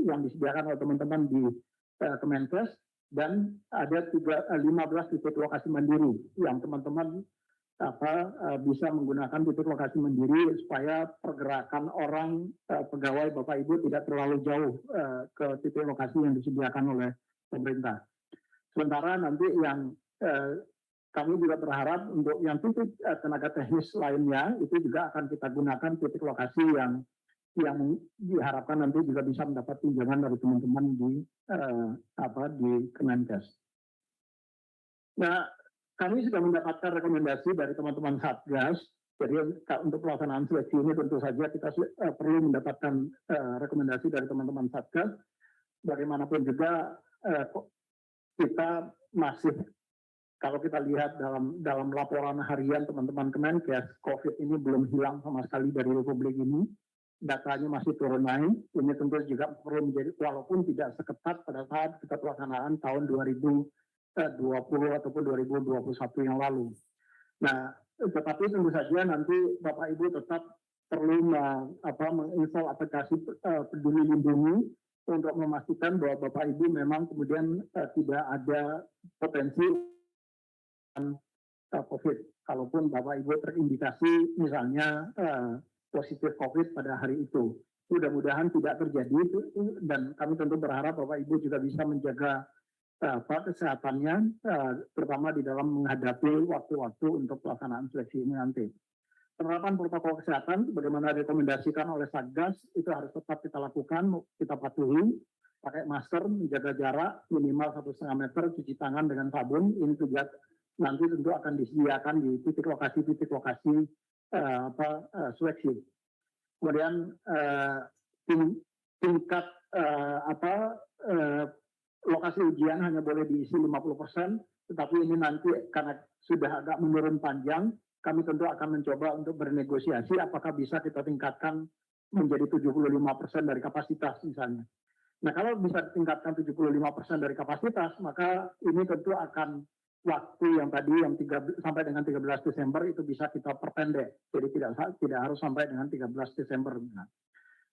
yang disediakan oleh teman-teman di Kemenkes, dan ada 15 titik lokasi mandiri yang teman-teman bisa menggunakan titik lokasi mandiri supaya pergerakan orang pegawai Bapak Ibu tidak terlalu jauh ke titik lokasi yang disediakan oleh pemerintah. Sementara nanti yang kami juga berharap untuk yang titik tenaga teknis lainnya itu juga akan kita gunakan titik lokasi yang diharapkan nanti juga bisa mendapat tunjangan dari teman-teman di Kemenkes. Nah, kami sudah mendapatkan rekomendasi dari teman-teman Satgas. Jadi untuk pelaksanaan seleksi ini tentu saja kita perlu mendapatkan rekomendasi dari teman-teman Satgas. Bagaimanapun juga kita masih, kalau kita lihat dalam laporan harian teman-teman Kemenkes, COVID ini belum hilang sama sekali dari Republik ini. Datanya masih turun naik. Ini tentu juga perlu menjadi, walaupun tidak seketat pada saat kita pelaksanaan tahun 2020 ataupun 2021 yang lalu. Nah, tetapi tentu saja nanti Bapak Ibu tetap perlu menginstal aplikasi Peduli Lindungi untuk memastikan bahwa Bapak Ibu memang kemudian tidak ada potensi COVID. Kalaupun Bapak Ibu terindikasi misalnya positif COVID pada hari itu. Mudah-mudahan tidak terjadi, dan kami tentu berharap Bapak Ibu juga bisa menjaga kesehatannya, terutama di dalam menghadapi waktu-waktu untuk pelaksanaan seleksi ini nanti. Penerapan protokol kesehatan, bagaimana direkomendasikan oleh Satgas, itu harus tetap kita lakukan, kita patuhi, pakai masker, menjaga jarak minimal 1,5 meter, cuci tangan dengan sabun. Ini juga nanti tentu akan disediakan di titik lokasi seleksi. Kemudian tingkat lokasi ujian hanya boleh diisi 50%, tetapi ini nanti karena sudah agak menurun panjang, kami tentu akan mencoba untuk bernegosiasi apakah bisa kita tingkatkan menjadi 75% dari kapasitas misalnya. Nah, kalau bisa tingkatkan 75% dari kapasitas, maka ini tentu akan waktu yang tadi yang sampai dengan 13 Desember itu bisa kita perpendek. Jadi tidak harus sampai dengan 13 Desember. Nah,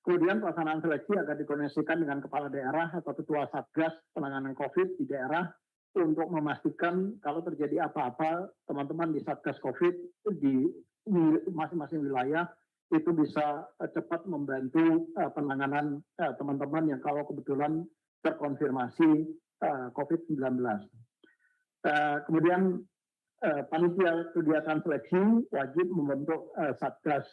kemudian pelaksanaan seleksi akan dikoordinasikan dengan kepala daerah atau ketua Satgas penanganan COVID di daerah untuk memastikan kalau terjadi apa-apa, teman-teman di Satgas COVID di masing-masing wilayah itu bisa cepat membantu penanganan teman-teman yang kalau kebetulan terkonfirmasi COVID-19. Kemudian panitia kegiatan seleksi wajib membentuk Satgas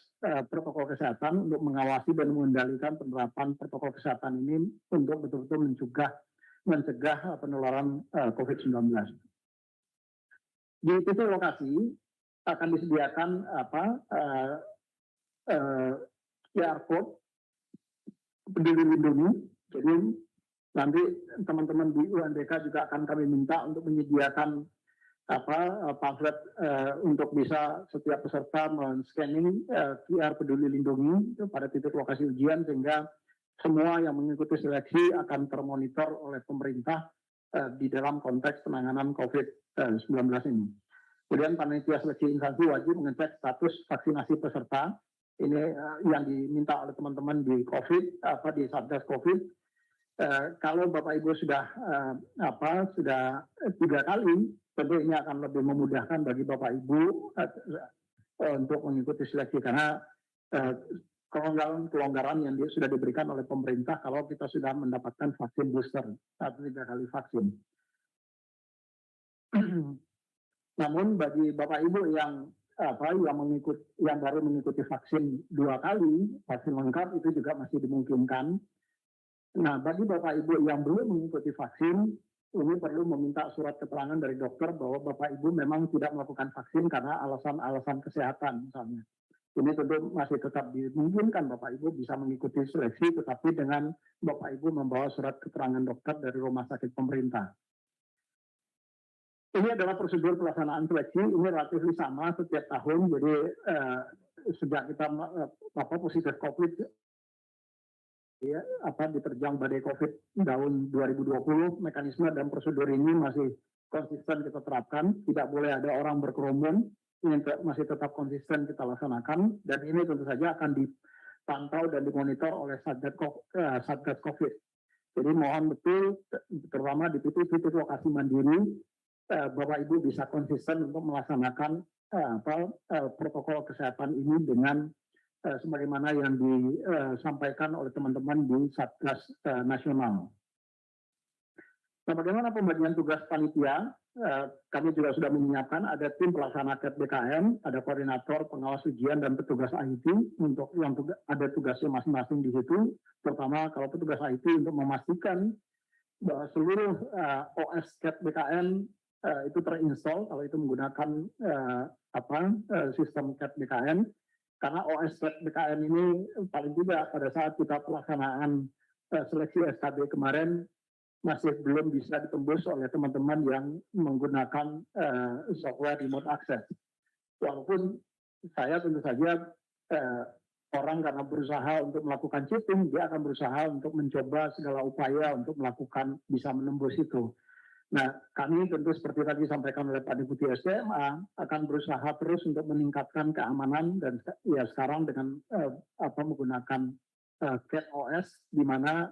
protokol kesehatan untuk mengawasi dan mengendalikan penerapan protokol kesehatan ini untuk betul-betul mencegah penularan COVID-19. Di titik lokasi akan disediakan QR code Peduli Lindungi. Jadi nanti teman-teman di UNBK juga akan kami minta untuk menyediakan pamflet untuk bisa setiap peserta men-scanning QR Peduli Lindungi itu pada titik lokasi ujian, sehingga semua yang mengikuti seleksi akan termonitor oleh pemerintah di dalam konteks penanganan COVID-19 ini. Kemudian panitia seleksi instansi wajib mengecek status vaksinasi peserta. Ini yang diminta oleh teman-teman di di Satgas COVID. Kalau Bapak Ibu sudah 3 kali, tentu ini akan lebih memudahkan bagi Bapak Ibu untuk mengikuti seleksi, karena kelonggaran yang sudah diberikan oleh pemerintah kalau kita sudah mendapatkan vaksin booster atau 3 kali vaksin. Namun bagi Bapak Ibu yang baru mengikuti vaksin 2 kali, vaksin lengkap itu juga masih dimungkinkan. Nah, bagi Bapak Ibu yang belum mengikuti vaksin, ini perlu meminta surat keterangan dari dokter bahwa Bapak Ibu memang tidak melakukan vaksin karena alasan-alasan kesehatan misalnya. Ini tentu masih tetap dimungkinkan Bapak Ibu bisa mengikuti seleksi, tetapi dengan Bapak Ibu membawa surat keterangan dokter dari rumah sakit pemerintah. Ini adalah prosedur pelaksanaan seleksi, ini relatif sama setiap tahun, jadi sejak kita positif COVID, diterjang badai COVID tahun 2020, mekanisme dan prosedur ini masih konsisten kita terapkan, tidak boleh ada orang berkerumun, ini masih tetap konsisten kita laksanakan, dan ini tentu saja akan dipantau dan dimonitor oleh Satgas COVID. Jadi mohon betul, terutama di titik-titik lokasi mandiri, Bapak Ibu bisa konsisten untuk melaksanakan protokol kesehatan ini dengan sebagaimana yang disampaikan oleh teman-teman di Satgas Nasional. Nah, bagaimana pembagian tugas panitia? Kami juga sudah menyiapkan ada tim pelaksana KET BKN, ada koordinator, pengawas ujian, dan petugas IT untuk yang ada tugasnya masing-masing di situ. Terutama kalau petugas IT untuk memastikan bahwa seluruh OS KET BKN itu terinstall kalau itu menggunakan sistem KET BKN. Karena OS BKN ini paling tidak pada saat kita pelaksanaan seleksi SKB kemarin masih belum bisa ditembus oleh teman-teman yang menggunakan software remote access. Walaupun saya tentu saja orang karena berusaha untuk melakukan cheating, dia akan berusaha untuk mencoba segala upaya untuk melakukan bisa menembus itu. Nah, kami tentu seperti tadi disampaikan oleh Pak Deputi SDMA akan berusaha terus untuk meningkatkan keamanan dan ya sekarang dengan menggunakan CAT OS di mana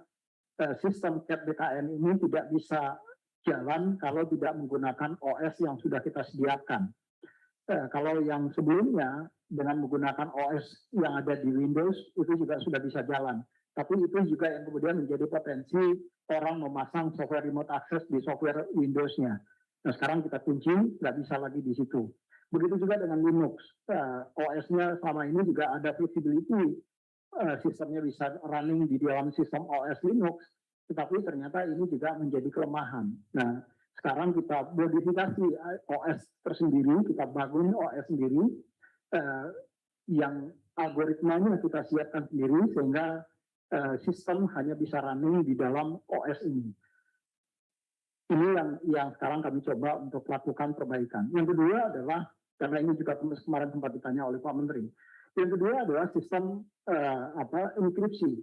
sistem CAT BKN ini tidak bisa jalan kalau tidak menggunakan OS yang sudah kita sediakan. Kalau yang sebelumnya dengan menggunakan OS yang ada di Windows itu juga sudah bisa jalan. Tapi itu juga yang kemudian menjadi potensi orang memasang software remote access di software Windows-nya. Nah, sekarang kita kunci, nggak bisa lagi di situ. Begitu juga dengan Linux. OS-nya selama ini juga ada flexibility. Sistemnya bisa running di dalam sistem OS Linux, tetapi ternyata ini juga menjadi kelemahan. Nah, sekarang kita modifikasi OS tersendiri, kita bangun OS sendiri, yang algoritmanya kita siapkan sendiri, sehingga sistem hanya bisa running di dalam OS ini. Ini yang sekarang kami coba untuk lakukan perbaikan. Yang kedua adalah, karena ini juga kemarin sempat ditanya oleh Pak Menteri, yang kedua adalah sistem enkripsi.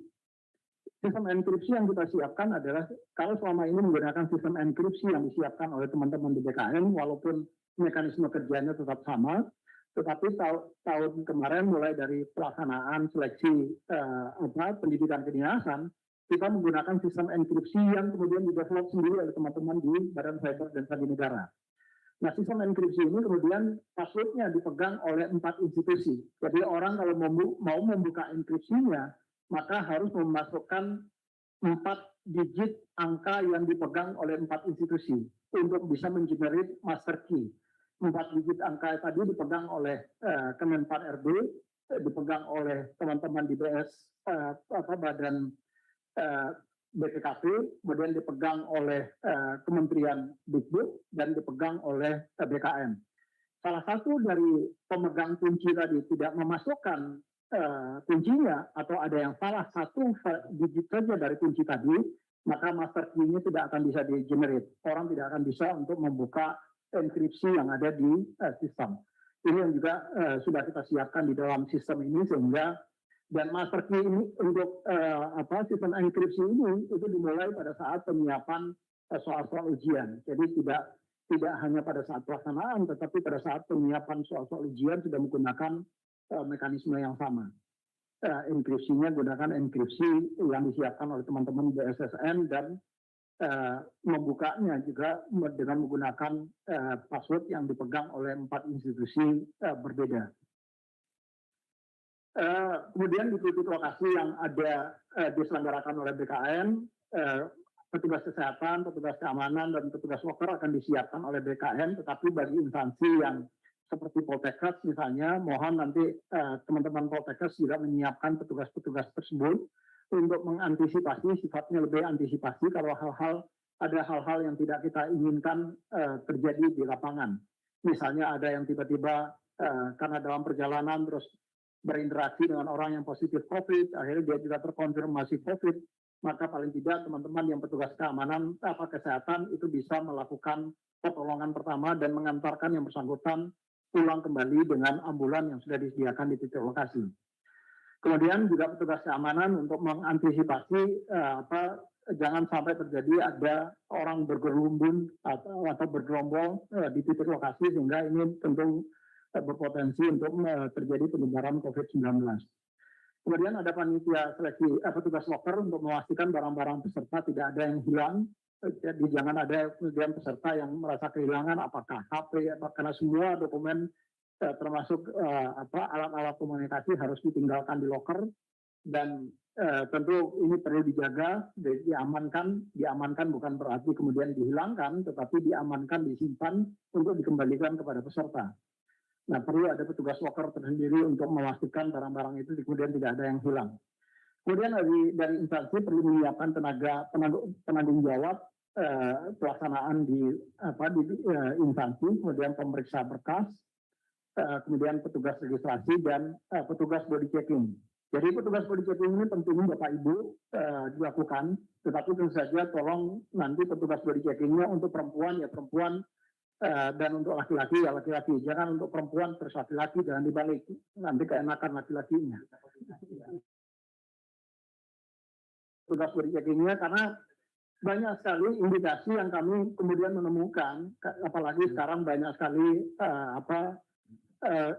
Sistem enkripsi yang kita siapkan adalah, kalau selama ini menggunakan sistem enkripsi yang disiapkan oleh teman-teman di BKN, walaupun mekanisme kerjanya tetap sama, tetapi tahun kemarin mulai dari pelaksanaan seleksi pendidikan kedinasan, kita menggunakan sistem enkripsi yang kemudian didevelop sendiri oleh teman-teman di Badan Cyber dan Sandi Negara. Nah, sistem enkripsi ini kemudian password-nya dipegang oleh 4 institusi. Jadi orang kalau mau membuka enkripsinya, maka harus memasukkan 4 digit angka yang dipegang oleh 4 institusi untuk bisa mengenerate master key. 4 digit angka tadi dipegang oleh Kemenpan RB, dipegang oleh teman-teman di BS Badan BPKP, kemudian dipegang oleh Kementerian Dikbud dan dipegang oleh BKN. Salah satu dari pemegang kunci tadi tidak memasukkan kuncinya atau ada yang salah satu digit saja dari kunci tadi, maka master key-nya tidak akan bisa di-generate. Orang tidak akan bisa untuk membuka enkripsi yang ada di sistem. Ini yang juga sudah kita siapkan di dalam sistem ini, sehingga dan master key ini untuk sistem enkripsi ini itu dimulai pada saat penyiapan soal-soal ujian. Jadi tidak hanya pada saat pelaksanaan, tetapi pada saat penyiapan soal-soal ujian sudah menggunakan mekanisme yang sama. Enkripsinya gunakan enkripsi yang disiapkan oleh teman-teman BSSN dan membukanya juga dengan menggunakan password yang dipegang oleh 4 institusi berbeda. Kemudian di titik lokasi yang ada diselenggarakan oleh BKN, petugas kesehatan, petugas keamanan, dan petugas loker akan disiapkan oleh BKN, tetapi bagi instansi yang seperti Poltekkes misalnya, mohon nanti teman-teman Poltekkes juga menyiapkan petugas-petugas tersebut untuk mengantisipasi, sifatnya lebih antisipasi kalau ada hal-hal yang tidak kita inginkan terjadi di lapangan. Misalnya ada yang tiba-tiba karena dalam perjalanan terus berinteraksi dengan orang yang positif COVID, akhirnya dia juga terkonfirmasi COVID, maka paling tidak teman-teman yang petugas keamanan kesehatan itu bisa melakukan pertolongan pertama dan mengantarkan yang bersangkutan pulang kembali dengan ambulan yang sudah disediakan di titik lokasi. Kemudian juga petugas keamanan untuk mengantisipasi jangan sampai terjadi ada orang bergerumbun atau bergerombol di titik lokasi, sehingga ini tentu berpotensi untuk terjadi penyebaran COVID-19. Kemudian ada panitia seleksi petugas loker untuk memastikan barang-barang peserta tidak ada yang hilang. Jadi jangan ada kemudian peserta yang merasa kehilangan apakah HP, karena semua dokumen termasuk alat-alat komunikasi harus ditinggalkan di loker, dan tentu ini perlu dijaga, diamankan bukan berarti kemudian dihilangkan, tetapi diamankan, disimpan untuk dikembalikan kepada peserta. Nah, perlu ada petugas loker tersendiri untuk memastikan barang-barang itu kemudian tidak ada yang hilang. Kemudian dari instansi perlu menyiapkan penanggung jawab pelaksanaan di instansi, kemudian pemeriksa berkas, kemudian petugas registrasi dan petugas body checking. Jadi petugas body checking ini penting Bapak Ibu dilakukan, tetapi tentu saja tolong nanti petugas body checkingnya untuk perempuan ya perempuan, dan untuk laki-laki ya laki-laki. Jangan untuk perempuan terus laki-laki, jangan dibalik, nanti keenakan laki-lakinya. Tugas body checkingnya, karena banyak sekali indikasi yang kami kemudian menemukan, apalagi sekarang banyak sekali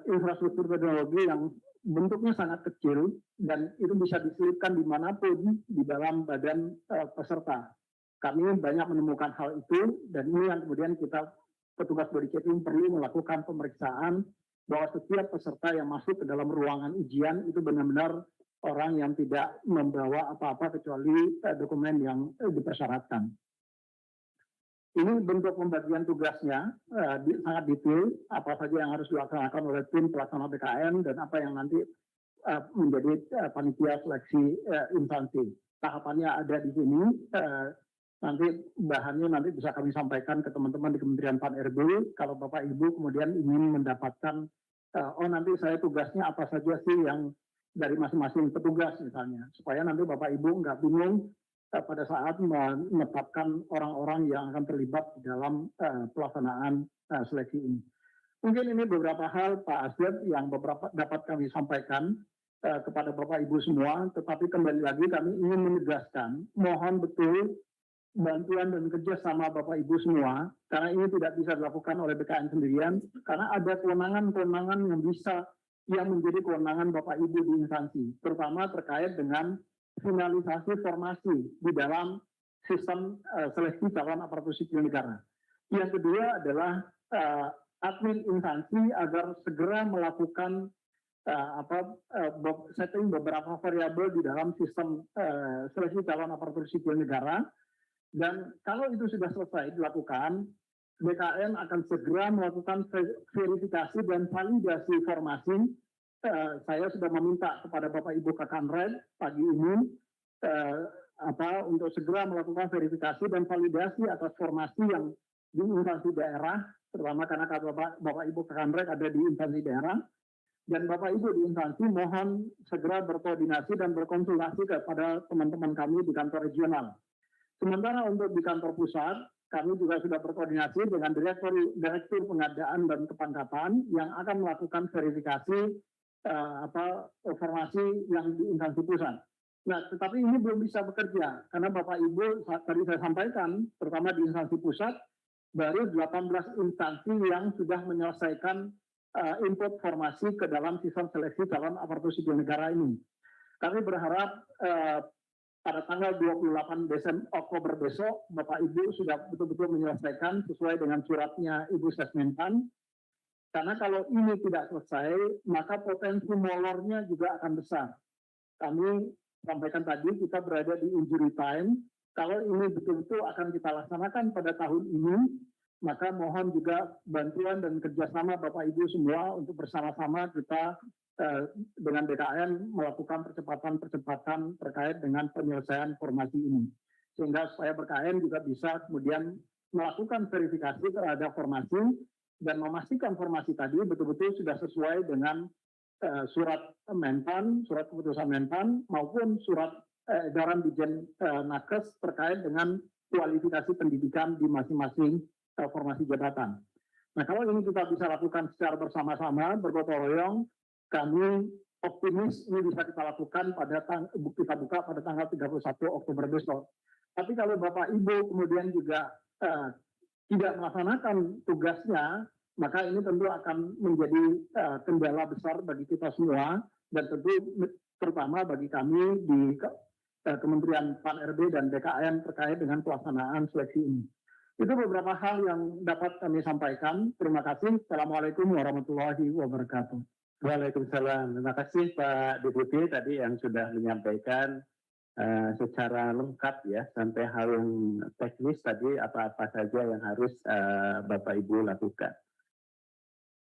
infrastruktur teknologi yang bentuknya sangat kecil dan itu bisa diselipkan dimanapun di dalam badan peserta. Kami banyak menemukan hal itu, dan ini yang kemudian kita petugas body checking perlu melakukan pemeriksaan bahwa setiap peserta yang masuk ke dalam ruangan ujian itu benar-benar orang yang tidak membawa apa-apa kecuali dokumen yang dipersyaratkan. Ini bentuk pembagian tugasnya sangat detail, apa saja yang harus dilaksanakan oleh tim pelaksana BKN dan apa yang nanti menjadi panitia seleksi instansi. Tahapannya ada di sini, nanti bahannya nanti bisa kami sampaikan ke teman-teman di Kementerian Pan-RB. Kalau Bapak Ibu kemudian ingin mendapatkan, nanti saya tugasnya apa saja sih yang dari masing-masing petugas misalnya, supaya nanti Bapak Ibu nggak bingung pada saat menetapkan orang-orang yang akan terlibat di dalam pelaksanaan seleksi ini. Mungkin ini beberapa hal Pak Asdep yang beberapa dapat kami sampaikan kepada Bapak Ibu semua, tetapi kembali lagi kami ingin menegaskan, mohon betul bantuan dan kerjasama Bapak Ibu semua, karena ini tidak bisa dilakukan oleh BKN sendirian, karena ada kewenangan-kewenangan yang menjadi kewenangan Bapak Ibu di instansi, terutama terkait dengan finalisasi formasi di dalam sistem seleksi calon aparatur sipil negara. Yang kedua adalah admin instansi agar segera melakukan setting beberapa variabel di dalam sistem seleksi calon aparatur sipil negara, dan kalau itu sudah selesai dilakukan, BKN akan segera melakukan verifikasi dan validasi formasi. Saya sudah meminta kepada Bapak Ibu Kakanred pagi ini untuk segera melakukan verifikasi dan validasi atas formasi yang di instansi daerah, terutama karena Bapak Ibu Kakanred ada di instansi daerah, dan Bapak Ibu di instansi mohon segera berkoordinasi dan berkonsultasi kepada teman-teman kami di kantor regional. Sementara untuk di kantor pusat, kami juga sudah berkoordinasi dengan Direktur Pengadaan dan Kepangkatan yang akan melakukan verifikasi formasi yang di instansi pusat. Nah, tetapi ini belum bisa bekerja karena Bapak Ibu tadi saya sampaikan, terutama di instansi pusat, baru 18 instansi yang sudah menyelesaikan input formasi ke dalam sistem seleksi calon aparatur sipil negara ini. Kami berharap pada tanggal 28 Oktober besok, Bapak Ibu sudah betul-betul menyelesaikan sesuai dengan suratnya Ibu Sesmenpan. Karena kalau ini tidak selesai, maka potensi molornya juga akan besar. Kami sampaikan tadi, kita berada di injury time. Kalau ini betul-betul akan kita laksanakan pada tahun ini, maka mohon juga bantuan dan kerjasama Bapak Ibu semua untuk bersama-sama kita dengan BKN melakukan percepatan-percepatan terkait dengan penyelesaian formasi ini. Sehingga supaya BKN juga bisa kemudian melakukan verifikasi terhadap formasi dan memastikan formasi tadi betul-betul sudah sesuai dengan surat Menpan, surat keputusan Menpan, maupun surat edaran Dirjen Nakes terkait dengan kualifikasi pendidikan di masing-masing formasi jabatan. Nah, kalau ini kita bisa lakukan secara bersama-sama, bergotong royong, kami optimis ini bisa kita lakukan kita buka pada tanggal 31 Oktober besok. Tapi kalau Bapak Ibu kemudian juga tidak melaksanakan tugasnya, maka ini tentu akan menjadi kendala besar bagi kita semua, dan tentu terutama bagi kami di Kementerian Pan-RB dan BKN terkait dengan pelaksanaan seleksi ini. Itu beberapa hal yang dapat kami sampaikan. Terima kasih. Assalamualaikum warahmatullahi wabarakatuh. Waalaikumsalam. Terima kasih Pak Deputi tadi yang sudah menyampaikan secara lengkap ya, sampai hal yang teknis tadi apa-apa saja yang harus Bapak Ibu lakukan.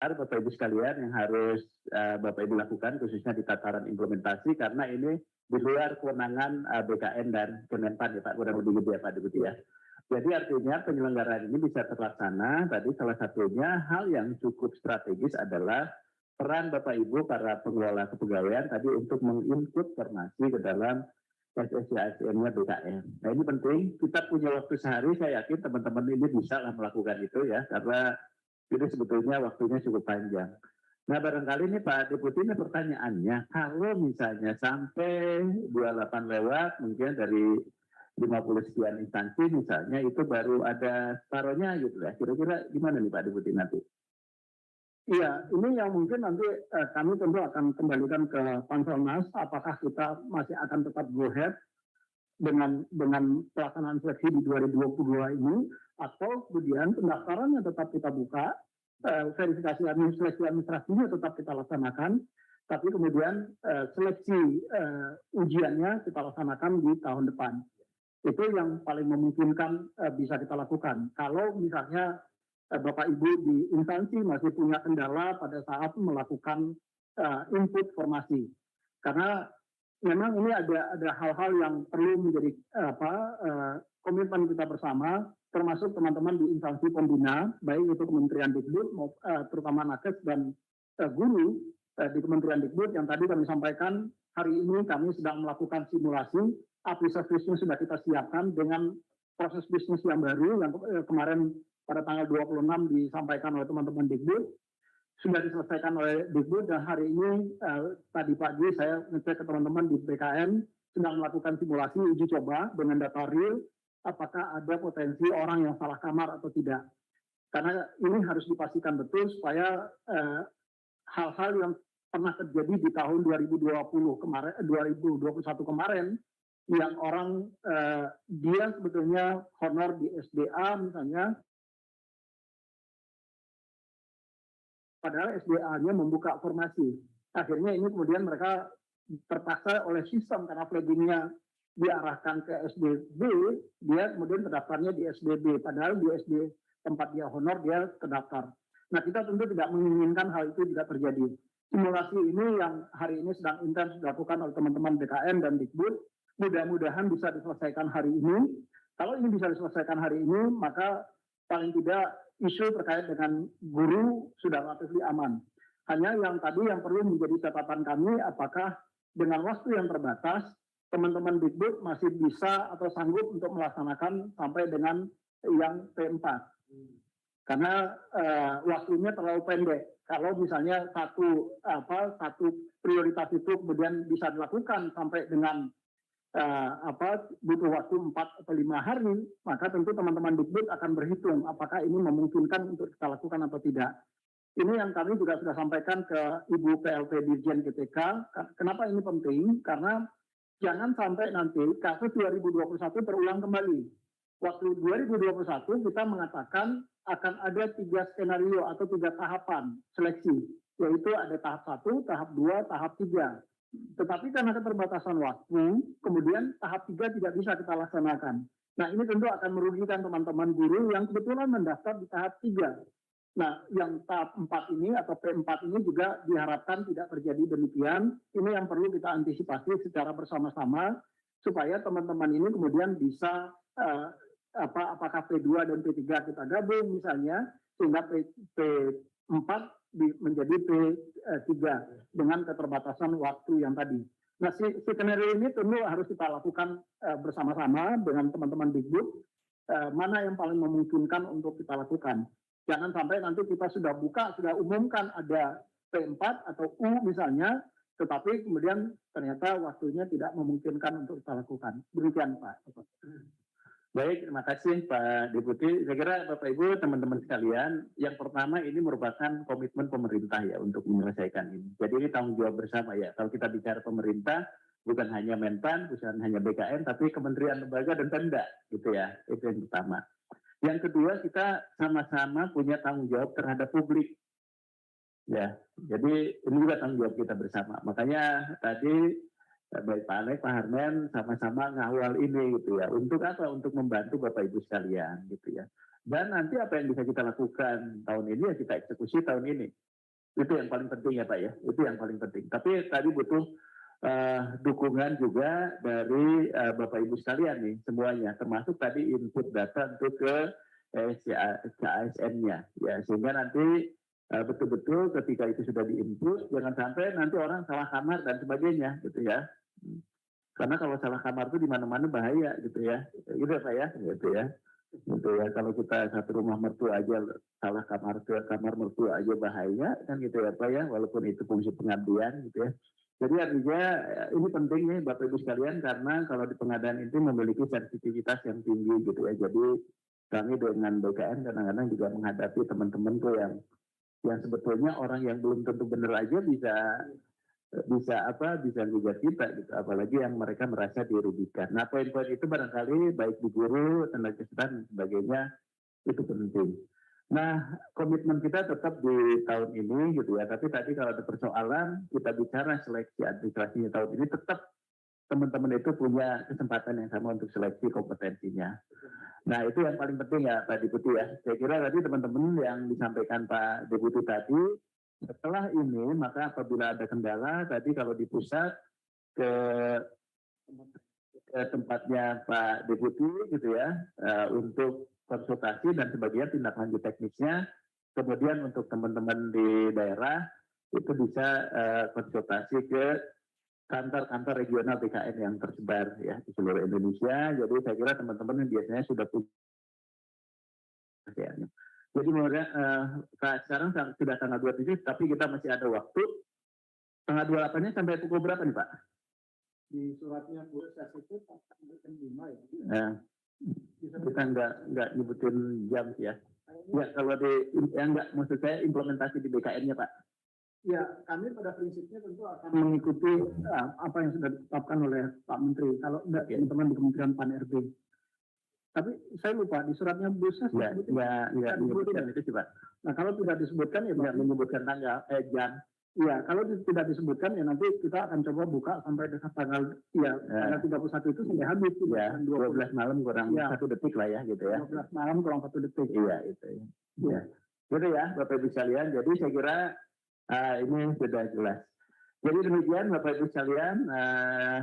Bapak Ibu sekalian yang harus Bapak Ibu lakukan khususnya di tataran implementasi, karena ini di luar kewenangan BKN dan Kemenpan ya Pak, kurang lebih gitu ya Pak Deputi ya. Jadi artinya penyelenggaraan ini bisa terlaksana. Tadi salah satunya hal yang cukup strategis adalah peran Bapak Ibu para pengelola kepegawaian tadi untuk menginput formasi ke dalam SSC-ASN-nya BKN. Nah ini penting, kita punya waktu sehari, saya yakin teman-teman ini bisa lah melakukan itu ya, karena ini sebetulnya waktunya cukup panjang. Nah barangkali ini Pak Deputi, ini pertanyaannya, kalau misalnya sampai 28 lewat, mungkin dari 50 sekian instansi misalnya, itu baru ada separohnya gitu ya, kira-kira gimana nih Pak Deputi nanti? Iya, ini yang mungkin nanti kami tentu akan kembalikan ke Panselnas, apakah kita masih akan tetap go ahead dengan pelaksanaan seleksi di 2022 ini, atau kemudian pendaftarannya tetap kita buka, verifikasi administrasinya tetap kita laksanakan, tapi kemudian seleksi ujiannya kita laksanakan di tahun depan. Itu yang paling memungkinkan bisa kita lakukan. Kalau misalnya Bapak Ibu di instansi masih punya kendala pada saat melakukan input formasi, karena memang ini ada hal-hal yang perlu menjadi komitmen kita bersama, termasuk teman-teman di instansi pembina, baik itu Kementerian Dikbud, terutama Nakes dan guru di Kementerian Dikbud yang tadi kami sampaikan. Hari ini kami sedang melakukan simulasi, aplikasi bisnis sudah kita siapkan dengan proses bisnis yang baru yang kemarin pada tanggal 26 disampaikan oleh teman-teman Dikbud, sudah diselesaikan oleh Dikbud, dan hari ini tadi pagi saya ngecek ke teman-teman di BKN sedang melakukan simulasi uji coba dengan data real, apakah ada potensi orang yang salah kamar atau tidak. Karena ini harus dipastikan betul supaya hal-hal yang pernah terjadi di tahun 2021 kemarin, yang orang dia sebetulnya honor di SDA misalnya, padahal SDA-nya membuka formasi. Akhirnya ini kemudian mereka terpaksa oleh sistem karena flaggingnya diarahkan ke SDB, dia kemudian terdaftarnya di SDB, padahal di SD tempat dia honor dia terdaftar. Nah kita tentu tidak menginginkan hal itu tidak terjadi. Simulasi ini yang hari ini sedang intens dilakukan oleh teman-teman BKN dan Dikbud, mudah-mudahan bisa diselesaikan hari ini. Kalau ini bisa diselesaikan hari ini, maka paling tidak isu terkait dengan guru sudah relatif aman. Hanya yang tadi yang perlu menjadi catatan kami, apakah dengan waktu yang terbatas, teman-teman Dikbud masih bisa atau sanggup untuk melaksanakan sampai dengan yang P4. Karena waktunya terlalu pendek. Kalau misalnya satu prioritas itu kemudian bisa dilakukan sampai dengan butuh waktu 4 atau 5 hari, maka tentu teman-teman Dikbud akan berhitung apakah ini memungkinkan untuk kita lakukan atau tidak. Ini yang kami juga sudah sampaikan ke Ibu PLT Dirjen GTK. Kenapa ini penting? Karena jangan sampai nanti kasus 2021 terulang kembali. Waktu 2021 kita mengatakan akan ada 3 skenario atau 3 tahapan seleksi, yaitu ada tahap 1, tahap 2, tahap 3. Tetapi karena keterbatasan waktu, kemudian tahap 3 tidak bisa kita laksanakan. Nah ini tentu akan merugikan teman-teman guru yang kebetulan mendaftar di tahap 3. Nah yang tahap 4 ini atau P4 ini juga diharapkan tidak terjadi demikian. Ini yang perlu kita antisipasi secara bersama-sama, supaya teman-teman ini kemudian bisa apakah P2 dan P3 kita gabung misalnya, sehingga P4 menjadi P3 dengan keterbatasan waktu yang tadi. Nah, skenario ini tentu harus kita lakukan bersama-sama dengan teman-teman Dikbud, mana yang paling memungkinkan untuk kita lakukan. Jangan sampai nanti kita sudah buka, sudah umumkan ada P4 atau U misalnya, tetapi kemudian ternyata waktunya tidak memungkinkan untuk kita lakukan. Demikian Pak. Baik, terima kasih Pak Deputi. Saya kira Bapak Ibu, teman-teman sekalian, yang pertama ini merupakan komitmen pemerintah ya untuk menyelesaikan ini. Jadi ini tanggung jawab bersama ya. Kalau kita bicara pemerintah, bukan hanya Menpan, bukan hanya BKN, tapi kementerian, lembaga, dan Pemda gitu ya. Itu yang pertama. Yang kedua, kita sama-sama punya tanggung jawab terhadap publik. Ya, jadi ini juga tanggung jawab kita bersama. Makanya tadi baik Pak Alek, Pak Harmen sama-sama ngawal ini gitu ya. Untuk apa? Untuk membantu Bapak Ibu sekalian gitu ya. Dan nanti apa yang bisa kita lakukan tahun ini ya kita eksekusi tahun ini. Itu yang paling penting ya Pak ya. Itu yang paling penting. Tapi tadi butuh dukungan juga dari Bapak Ibu sekalian nih semuanya. Termasuk tadi input data untuk ke CASN-nya. Ya, sehingga nanti betul-betul ketika itu sudah diinput, jangan sampai nanti orang salah kamar dan sebagainya gitu ya. Karena kalau salah kamar itu di mana-mana bahaya gitu ya. Gitu ya Pak ya, gitu ya. Gitu ya. Kalau kita satu rumah mertua aja salah kamar mertua aja bahaya kan gitu ya Pak ya, walaupun itu fungsi pengabdian gitu ya. Jadi artinya ini penting nih Bapak Ibu sekalian karena kalau di pengadaan itu memiliki sensitivitas yang tinggi gitu ya. Jadi kami dengan BKN kadang-kadang juga menghadapi teman-teman tuh yang sebetulnya orang yang belum tentu benar aja bisa gugat kita gitu, apalagi yang mereka merasa dirugikan. Nah, poin-poin itu barangkali baik di guru, tenaga kesehatan dan sebagainya itu penting. Nah, komitmen kita tetap di tahun ini gitu ya, tapi tadi kalau ada persoalan kita bicara seleksi administrasinya tahun ini tetap teman-teman itu punya kesempatan yang sama untuk seleksi kompetensinya. Nah, itu yang paling penting ya Pak Deputi ya. Saya kira tadi teman-teman yang disampaikan Pak Deputi tadi, setelah ini maka apabila ada kendala tadi kalau di pusat ke tempatnya Pak Deputi gitu ya, untuk konsultasi dan sebagainya tindak lanjut teknisnya. Kemudian untuk teman-teman di daerah itu bisa konsultasi ke kantor-kantor regional BKN yang tersebar ya di seluruh Indonesia. Jadi saya kira teman-teman biasanya sudah punya. Jadi sekarang sudah tanggal 27, tapi kita masih ada waktu. Tanggal 28-nya sampai pukul berapa nih Pak? Di suratnya Bu Ses itu tanggal 5 ya. Kita nggak nyebutin jam sih ya. Ya kalau maksud saya implementasi di BKN-nya Pak. Ya, kami pada prinsipnya tentu akan mengikuti apa yang sudah ditetapkan oleh Pak Menteri. Kalau enggak teman-teman di Kementerian Pan-RB. Tapi saya lupa di suratnya Bu Ses nggak menyebutkan itu sih Pak. Nah kalau tidak disebutkan ya nggak menyebutkan tanggal jam. Iya, kalau tidak disebutkan ya nanti kita akan coba buka sampai tanggal tanggal 31 itu sampai habis. Ya, 12 malam kurang 1 detik lah ya gitu ya. 12 malam kurang 1 detik. Iya itu. Ya. Gitu ya Bapak Ibu sekalian. Jadi saya kira ini sudah jelas. Jadi demikian Bapak Ibu sekalian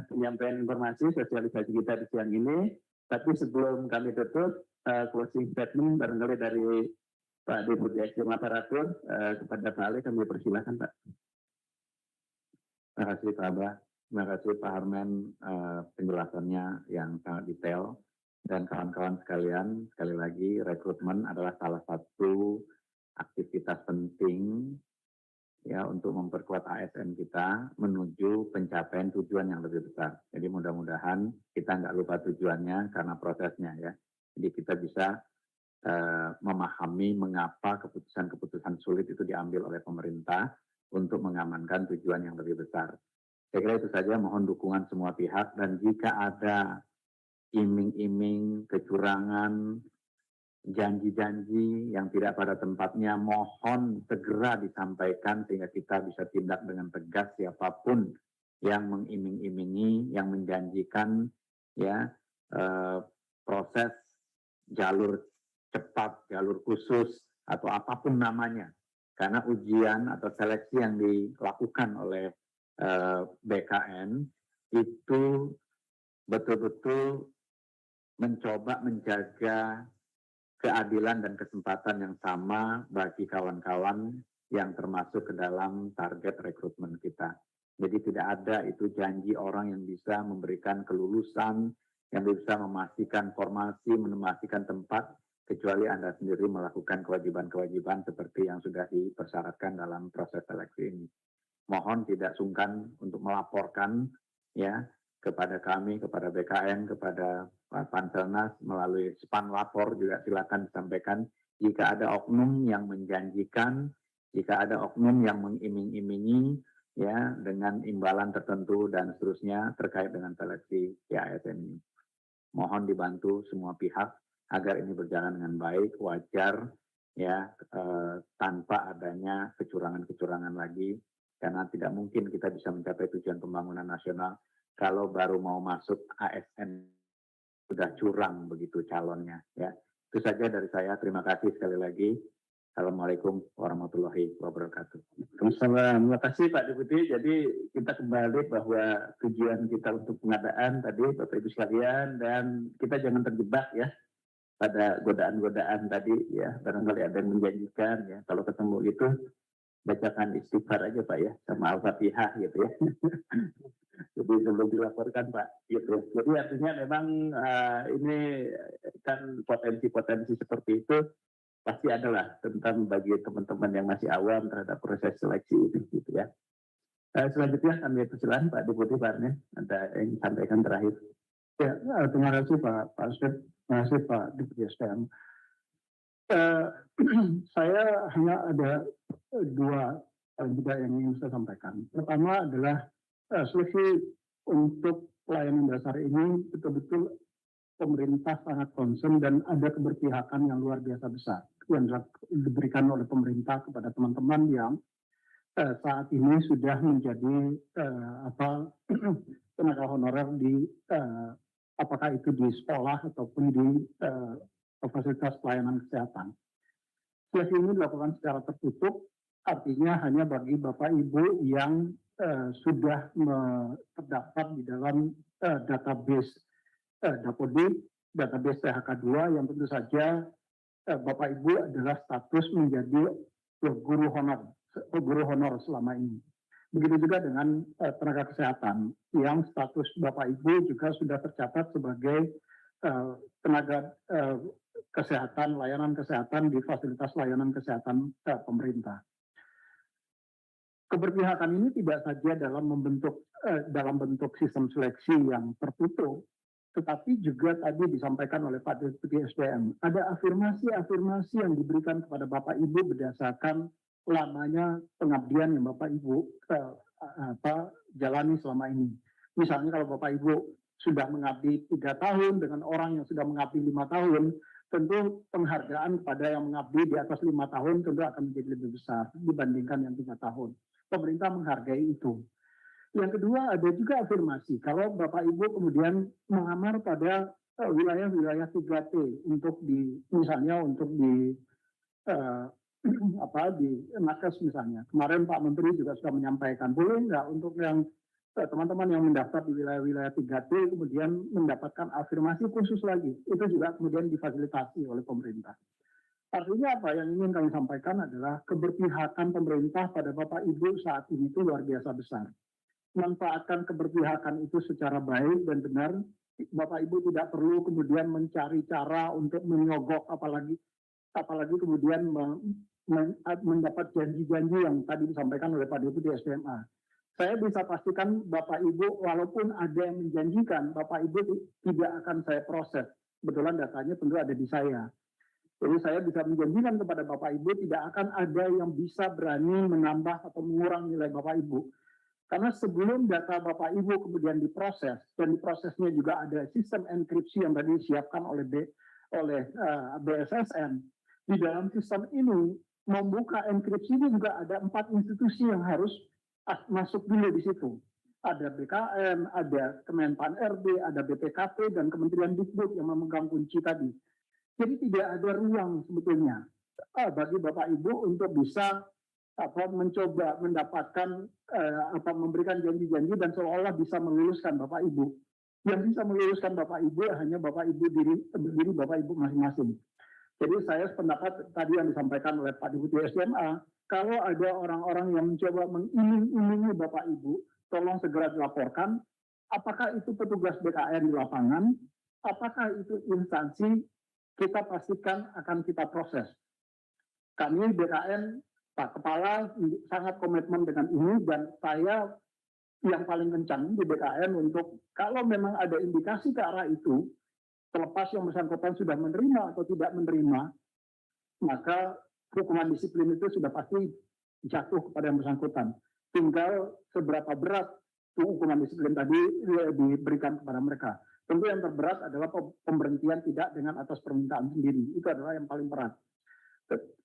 penyampaian informasi sosialisasi kita di siang ini. Tapi sebelum kami tutup closing statement barangkali dari Pak Deputi Eksekutif Aparatur kepada Pak Ali kami persilakan Pak. Terima kasih Pak Abah, terima kasih Pak Harmen penjelasannya yang sangat detail dan kawan-kawan sekalian sekali lagi rekrutmen adalah salah satu aktivitas penting ya untuk memperkuat ASN kita menuju pencapaian tujuan yang lebih besar. Jadi mudah-mudahan kita nggak lupa tujuannya karena prosesnya ya. Jadi kita bisa memahami mengapa keputusan-keputusan sulit itu diambil oleh pemerintah untuk mengamankan tujuan yang lebih besar. Saya kira itu saja, mohon dukungan semua pihak dan jika ada iming-iming, kecurangan, janji-janji yang tidak pada tempatnya, mohon segera disampaikan sehingga kita bisa tindak dengan tegas siapapun yang mengiming-imingi, yang menjanjikan ya proses jalur cepat, jalur khusus, atau apapun namanya. Karena ujian atau seleksi yang dilakukan oleh BKN itu betul-betul mencoba menjaga keadilan dan kesempatan yang sama bagi kawan-kawan yang termasuk ke dalam target rekrutmen kita. Jadi tidak ada itu janji orang yang bisa memberikan kelulusan, yang bisa memastikan formasi, memastikan tempat, kecuali Anda sendiri melakukan kewajiban-kewajiban seperti yang sudah dipersyaratkan dalam proses seleksi ini. Mohon tidak sungkan untuk melaporkan ya kepada kami, kepada BKN, kepada Panselnas melalui span lapor juga silakan disampaikan jika ada oknum yang menjanjikan, jika ada oknum yang mengiming-imingi ya dengan imbalan tertentu dan seterusnya terkait dengan seleksi ASN ini. Mohon dibantu semua pihak agar ini berjalan dengan baik, wajar, ya, tanpa adanya kecurangan-kecurangan lagi, karena tidak mungkin kita bisa mencapai tujuan pembangunan nasional kalau baru mau masuk ASN sudah curang begitu calonnya, ya. Itu saja dari saya. Terima kasih sekali lagi. Assalamualaikum warahmatullahi wabarakatuh. Terima kasih Pak Deputi. Jadi kita kembali bahwa tujuan kita untuk pengadaan tadi Bapak Ibu sekalian, dan kita jangan terjebak ya pada godaan-godaan tadi ya. Barangkali ada yang menjanjikan ya, kalau ketemu gitu bacakan istighfar aja Pak ya, sama Al-Fatihah gitu ya. Jadi sebelum dilaporkan Pak gitu. Jadi artinya memang ini kan potensi-potensi seperti itu pasti adalah tentang bagi teman-teman yang masih awam terhadap proses seleksi ini gitu ya. Selanjutnya kami persilakan Pak Deputi Pak Arne, ada yang sampaikan terakhir. Ya, terima kasih Pak Asep, terima kasih Pak Deputi SDM. Saya hanya ada dua juga yang ingin saya sampaikan. Pertama adalah seleksi untuk pelayanan dasar ini betul-betul pemerintah sangat concern dan ada keberpihakan yang luar biasa besar yang diberikan oleh pemerintah kepada teman-teman yang saat ini sudah menjadi tenaga honorer di apakah itu di sekolah ataupun di fasilitas pelayanan kesehatan. Seleksi ini dilakukan secara tertutup, artinya hanya bagi Bapak Ibu yang sudah terdaftar di dalam database Dapodik, database THK2 yang tentu saja Bapak Ibu adalah status menjadi guru honor selama ini. Begitu juga dengan tenaga kesehatan yang status Bapak Ibu juga sudah tercatat sebagai tenaga kesehatan, layanan kesehatan di fasilitas layanan kesehatan pemerintah. Keberpihakan ini tidak saja dalam bentuk sistem seleksi yang tertutup, tetapi juga tadi disampaikan oleh Pak Deputi SDM, ada afirmasi-afirmasi yang diberikan kepada Bapak Ibu berdasarkan lamanya pengabdian yang Bapak Ibu jalani selama ini. Misalnya kalau Bapak Ibu sudah mengabdi 3 tahun dengan orang yang sudah mengabdi 5 tahun, tentu penghargaan kepada yang mengabdi di atas 5 tahun tentu akan menjadi lebih besar dibandingkan yang 3 tahun. Pemerintah menghargai itu. Yang kedua, ada juga afirmasi kalau Bapak Ibu kemudian mengamar pada wilayah-wilayah 3T untuk misalnya untuk di nakes misalnya. Kemarin Pak Menteri juga sudah menyampaikan, boleh nggak untuk yang teman-teman yang mendaftar di wilayah-wilayah 3T kemudian mendapatkan afirmasi khusus lagi. Itu juga kemudian difasilitasi oleh pemerintah. Artinya apa yang ingin kami sampaikan adalah keberpihakan pemerintah pada Bapak Ibu saat ini itu luar biasa besar. Manfaatkan keberpihakan itu secara baik dan benar. Bapak Ibu tidak perlu kemudian mencari cara untuk menyogok apalagi kemudian mendapat janji-janji yang tadi disampaikan oleh Pak Deputi SMA. Saya bisa pastikan Bapak Ibu walaupun ada yang menjanjikan, Bapak Ibu tidak akan saya proses. Kebetulan datanya tentu ada di saya. Jadi saya bisa menjanjikan kepada Bapak Ibu tidak akan ada yang bisa berani menambah atau mengurangi nilai Bapak Ibu. Karena sebelum data Bapak Ibu kemudian diproses, dan diprosesnya juga ada sistem enkripsi yang tadi disiapkan oleh BSSN, di dalam sistem ini membuka enkripsi ini juga ada 4 institusi yang harus masuk dulu di situ. Ada BKN, ada Kemenpan RB, ada BPKP, dan Kementerian Dikbud yang memegang kunci tadi. Jadi tidak ada ruang sebetulnya bagi Bapak Ibu untuk bisa mencoba mendapatkan memberikan janji-janji dan seolah-olah bisa meluluskan Bapak Ibu. Yang bisa meluluskan Bapak Ibu hanya Bapak Ibu diri Bapak Ibu masing-masing. Jadi saya sependapat tadi yang disampaikan oleh Pak Deputi SMA, kalau ada orang-orang yang mencoba mengiming-imingi Bapak Ibu, tolong segera dilaporkan. Apakah itu petugas BKN di lapangan? Apakah itu instansi? Kita pastikan akan kita proses. Kami BKN, Pak Kepala sangat komitmen dengan ini dan saya yang paling kencang di BKN untuk kalau memang ada indikasi ke arah itu, terlepas yang bersangkutan sudah menerima atau tidak menerima, maka hukuman disiplin itu sudah pasti jatuh kepada yang bersangkutan. Tinggal seberapa berat hukuman disiplin tadi diberikan kepada mereka. tentu yang terberat adalah pemberhentian tidak dengan atas permintaan sendiri. Itu adalah yang paling berat.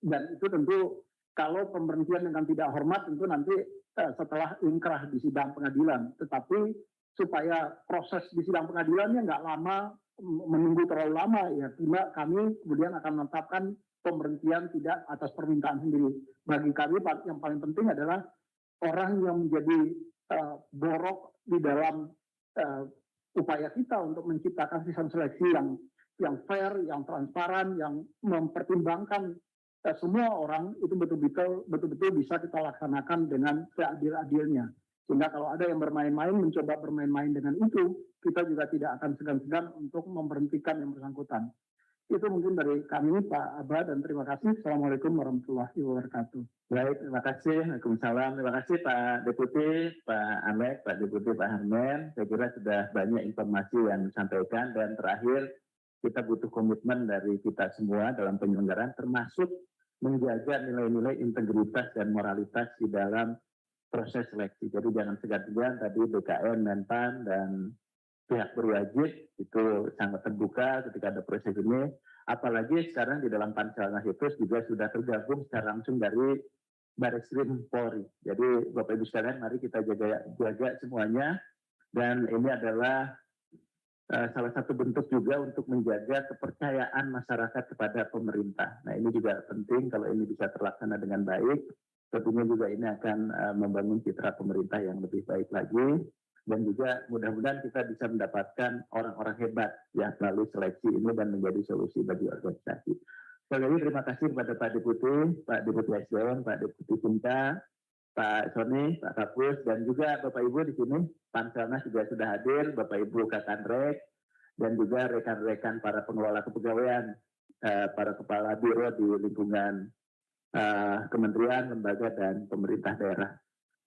Dan itu tentu kalau pemberhentian dengan tidak hormat tentu nanti setelah inkrah di sidang pengadilan. Tetapi supaya proses di sidang pengadilannya nggak lama, menunggu terlalu lama, ya kami kemudian akan menetapkan pemberhentian tidak atas permintaan sendiri. Bagi kami yang paling penting adalah orang yang menjadi borok di dalam upaya kita untuk menciptakan sistem seleksi yang fair, yang transparan, yang mempertimbangkan semua orang itu betul-betul bisa kita laksanakan dengan seadil-adilnya. Sehingga kalau ada yang bermain-main, mencoba bermain-main dengan itu, kita juga tidak akan segan-segan untuk memberhentikan yang bersangkutan. Itu mungkin dari kami, Pak Abah, dan terima kasih. Assalamualaikum warahmatullahi wabarakatuh. Baik, terima kasih. Waalaikumsalam. Terima kasih Pak Deputi, Pak Amek, Pak Deputi, Pak Harmen. Saya kira sudah banyak informasi yang disampaikan. Dan terakhir, kita butuh komitmen dari kita semua dalam penyelenggaraan, termasuk menjaga nilai-nilai integritas dan moralitas di dalam proses seleksi. Jadi jangan segan-segan tadi BKN, Menpan, dan pihak berwajib itu sangat terbuka ketika ada proses ini. Apalagi sekarang di dalam Pansel Nasional juga sudah tergabung secara langsung dari Bareskrim Polri. Jadi Bapak Ibu sekalian, mari kita jaga semuanya. Dan ini adalah salah satu bentuk juga untuk menjaga kepercayaan masyarakat kepada pemerintah. Nah ini juga penting kalau ini bisa terlaksana dengan baik. Tentunya juga ini akan membangun citra pemerintah yang lebih baik lagi. Dan juga mudah-mudahan kita bisa mendapatkan orang-orang hebat yang melalui seleksi ini dan menjadi solusi bagi organisasi. Sekali lagi terima kasih kepada Pak Deputi SDM, Pak Deputi Cinta, Pak Sony, Pak Kapus, dan juga Bapak Ibu di sini. Panselnas juga sudah hadir, Bapak Ibu Kakanrek, dan juga rekan-rekan para pengelola kepegawaian, para kepala biro di lingkungan kementerian, lembaga, dan pemerintah daerah.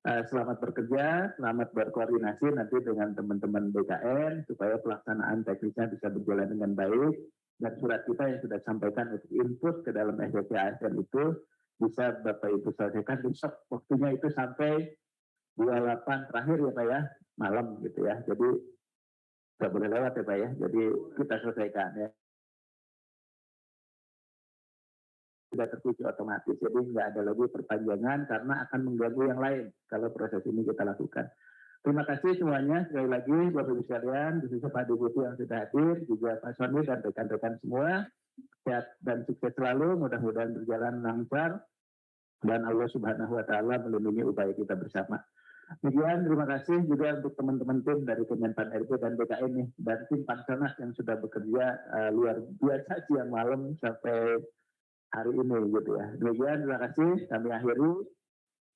Selamat bekerja, selamat berkoordinasi nanti dengan teman-teman BKN supaya pelaksanaan teknisnya bisa berjalan dengan baik. Dan surat kita yang sudah sampaikan untuk input ke dalam SDC ASN itu bisa Bapak Ibu selesaikan besok, waktunya itu sampai 28 terakhir ya Pak ya, malam gitu ya. Jadi nggak boleh lewat ya Pak ya, jadi kita selesaikan ya. Sudah terkunci otomatis, jadi nggak ada lagi perpanjangan karena akan mengganggu yang lain kalau proses ini kita lakukan. Terima kasih semuanya, sekali lagi Bapak Ibu sekalian, khususnya Pak Deputi yang sudah hadir, juga Pak Sony dan rekan-rekan semua, sehat dan sukses selalu, mudah-mudahan berjalan lancar, dan Allah Subhanahu wa Ta'ala melindungi upaya kita bersama. Demikian, terima kasih juga untuk teman-teman tim dari Kemenpan RB dan BKN nih, dan tim Panselnas yang sudah bekerja luar biasa siang malam sampai hari ini gitu ya. Demikian, terima kasih, kami akhiri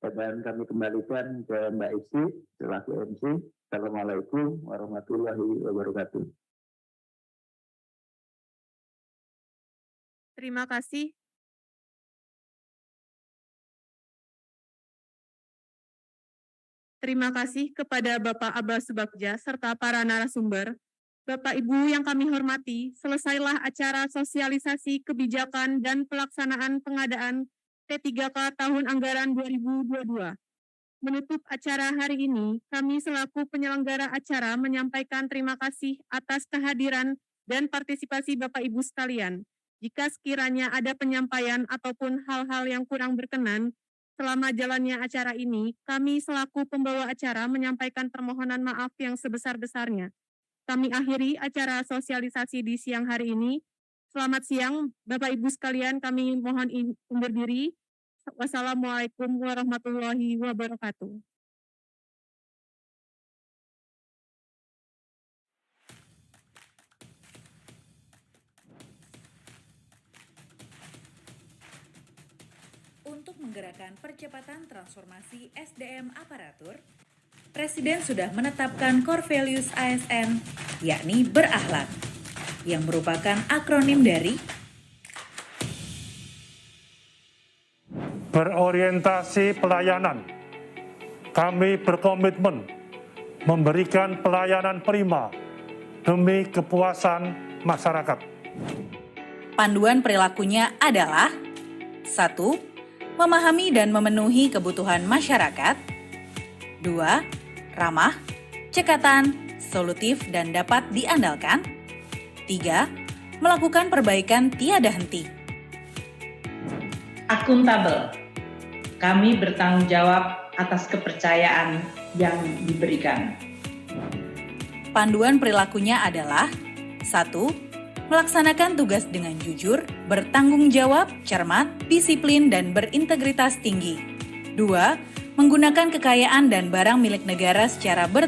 dan kami kembalikan ke Mbak Isi selaku MC. Assalamualaikum warahmatullahi wabarakatuh. Terima kasih. Terima kasih kepada Bapak Abbas Subagja serta para narasumber. Bapak Ibu yang kami hormati, selesailah acara sosialisasi kebijakan dan pelaksanaan pengadaan T3K tahun anggaran 2022. Menutup acara hari ini, kami selaku penyelenggara acara menyampaikan terima kasih atas kehadiran dan partisipasi Bapak Ibu sekalian. Jika sekiranya ada penyampaian ataupun hal-hal yang kurang berkenan selama jalannya acara ini, kami selaku pembawa acara menyampaikan permohonan maaf yang sebesar-besarnya. Kami akhiri acara sosialisasi di siang hari ini. Selamat siang, Bapak Ibu sekalian, kami mohon undur diri. Wassalamualaikum warahmatullahi wabarakatuh. Untuk menggerakkan percepatan transformasi SDM aparatur, Presiden sudah menetapkan core values ASN, yakni berakhlak, yang merupakan akronim dari berorientasi pelayanan. Kami berkomitmen memberikan pelayanan prima demi kepuasan masyarakat. Panduan perilakunya adalah 1. Memahami dan memenuhi kebutuhan masyarakat. 2. Ramah, cekatan, solutif dan dapat diandalkan. 3. Melakukan perbaikan tiada henti. Akuntabel. Kami bertanggung jawab atas kepercayaan yang diberikan. Panduan perilakunya adalah 1. Melaksanakan tugas dengan jujur, bertanggung jawab, cermat, disiplin, dan berintegritas tinggi. 2. Menggunakan kekayaan dan barang milik negara secara bertanggung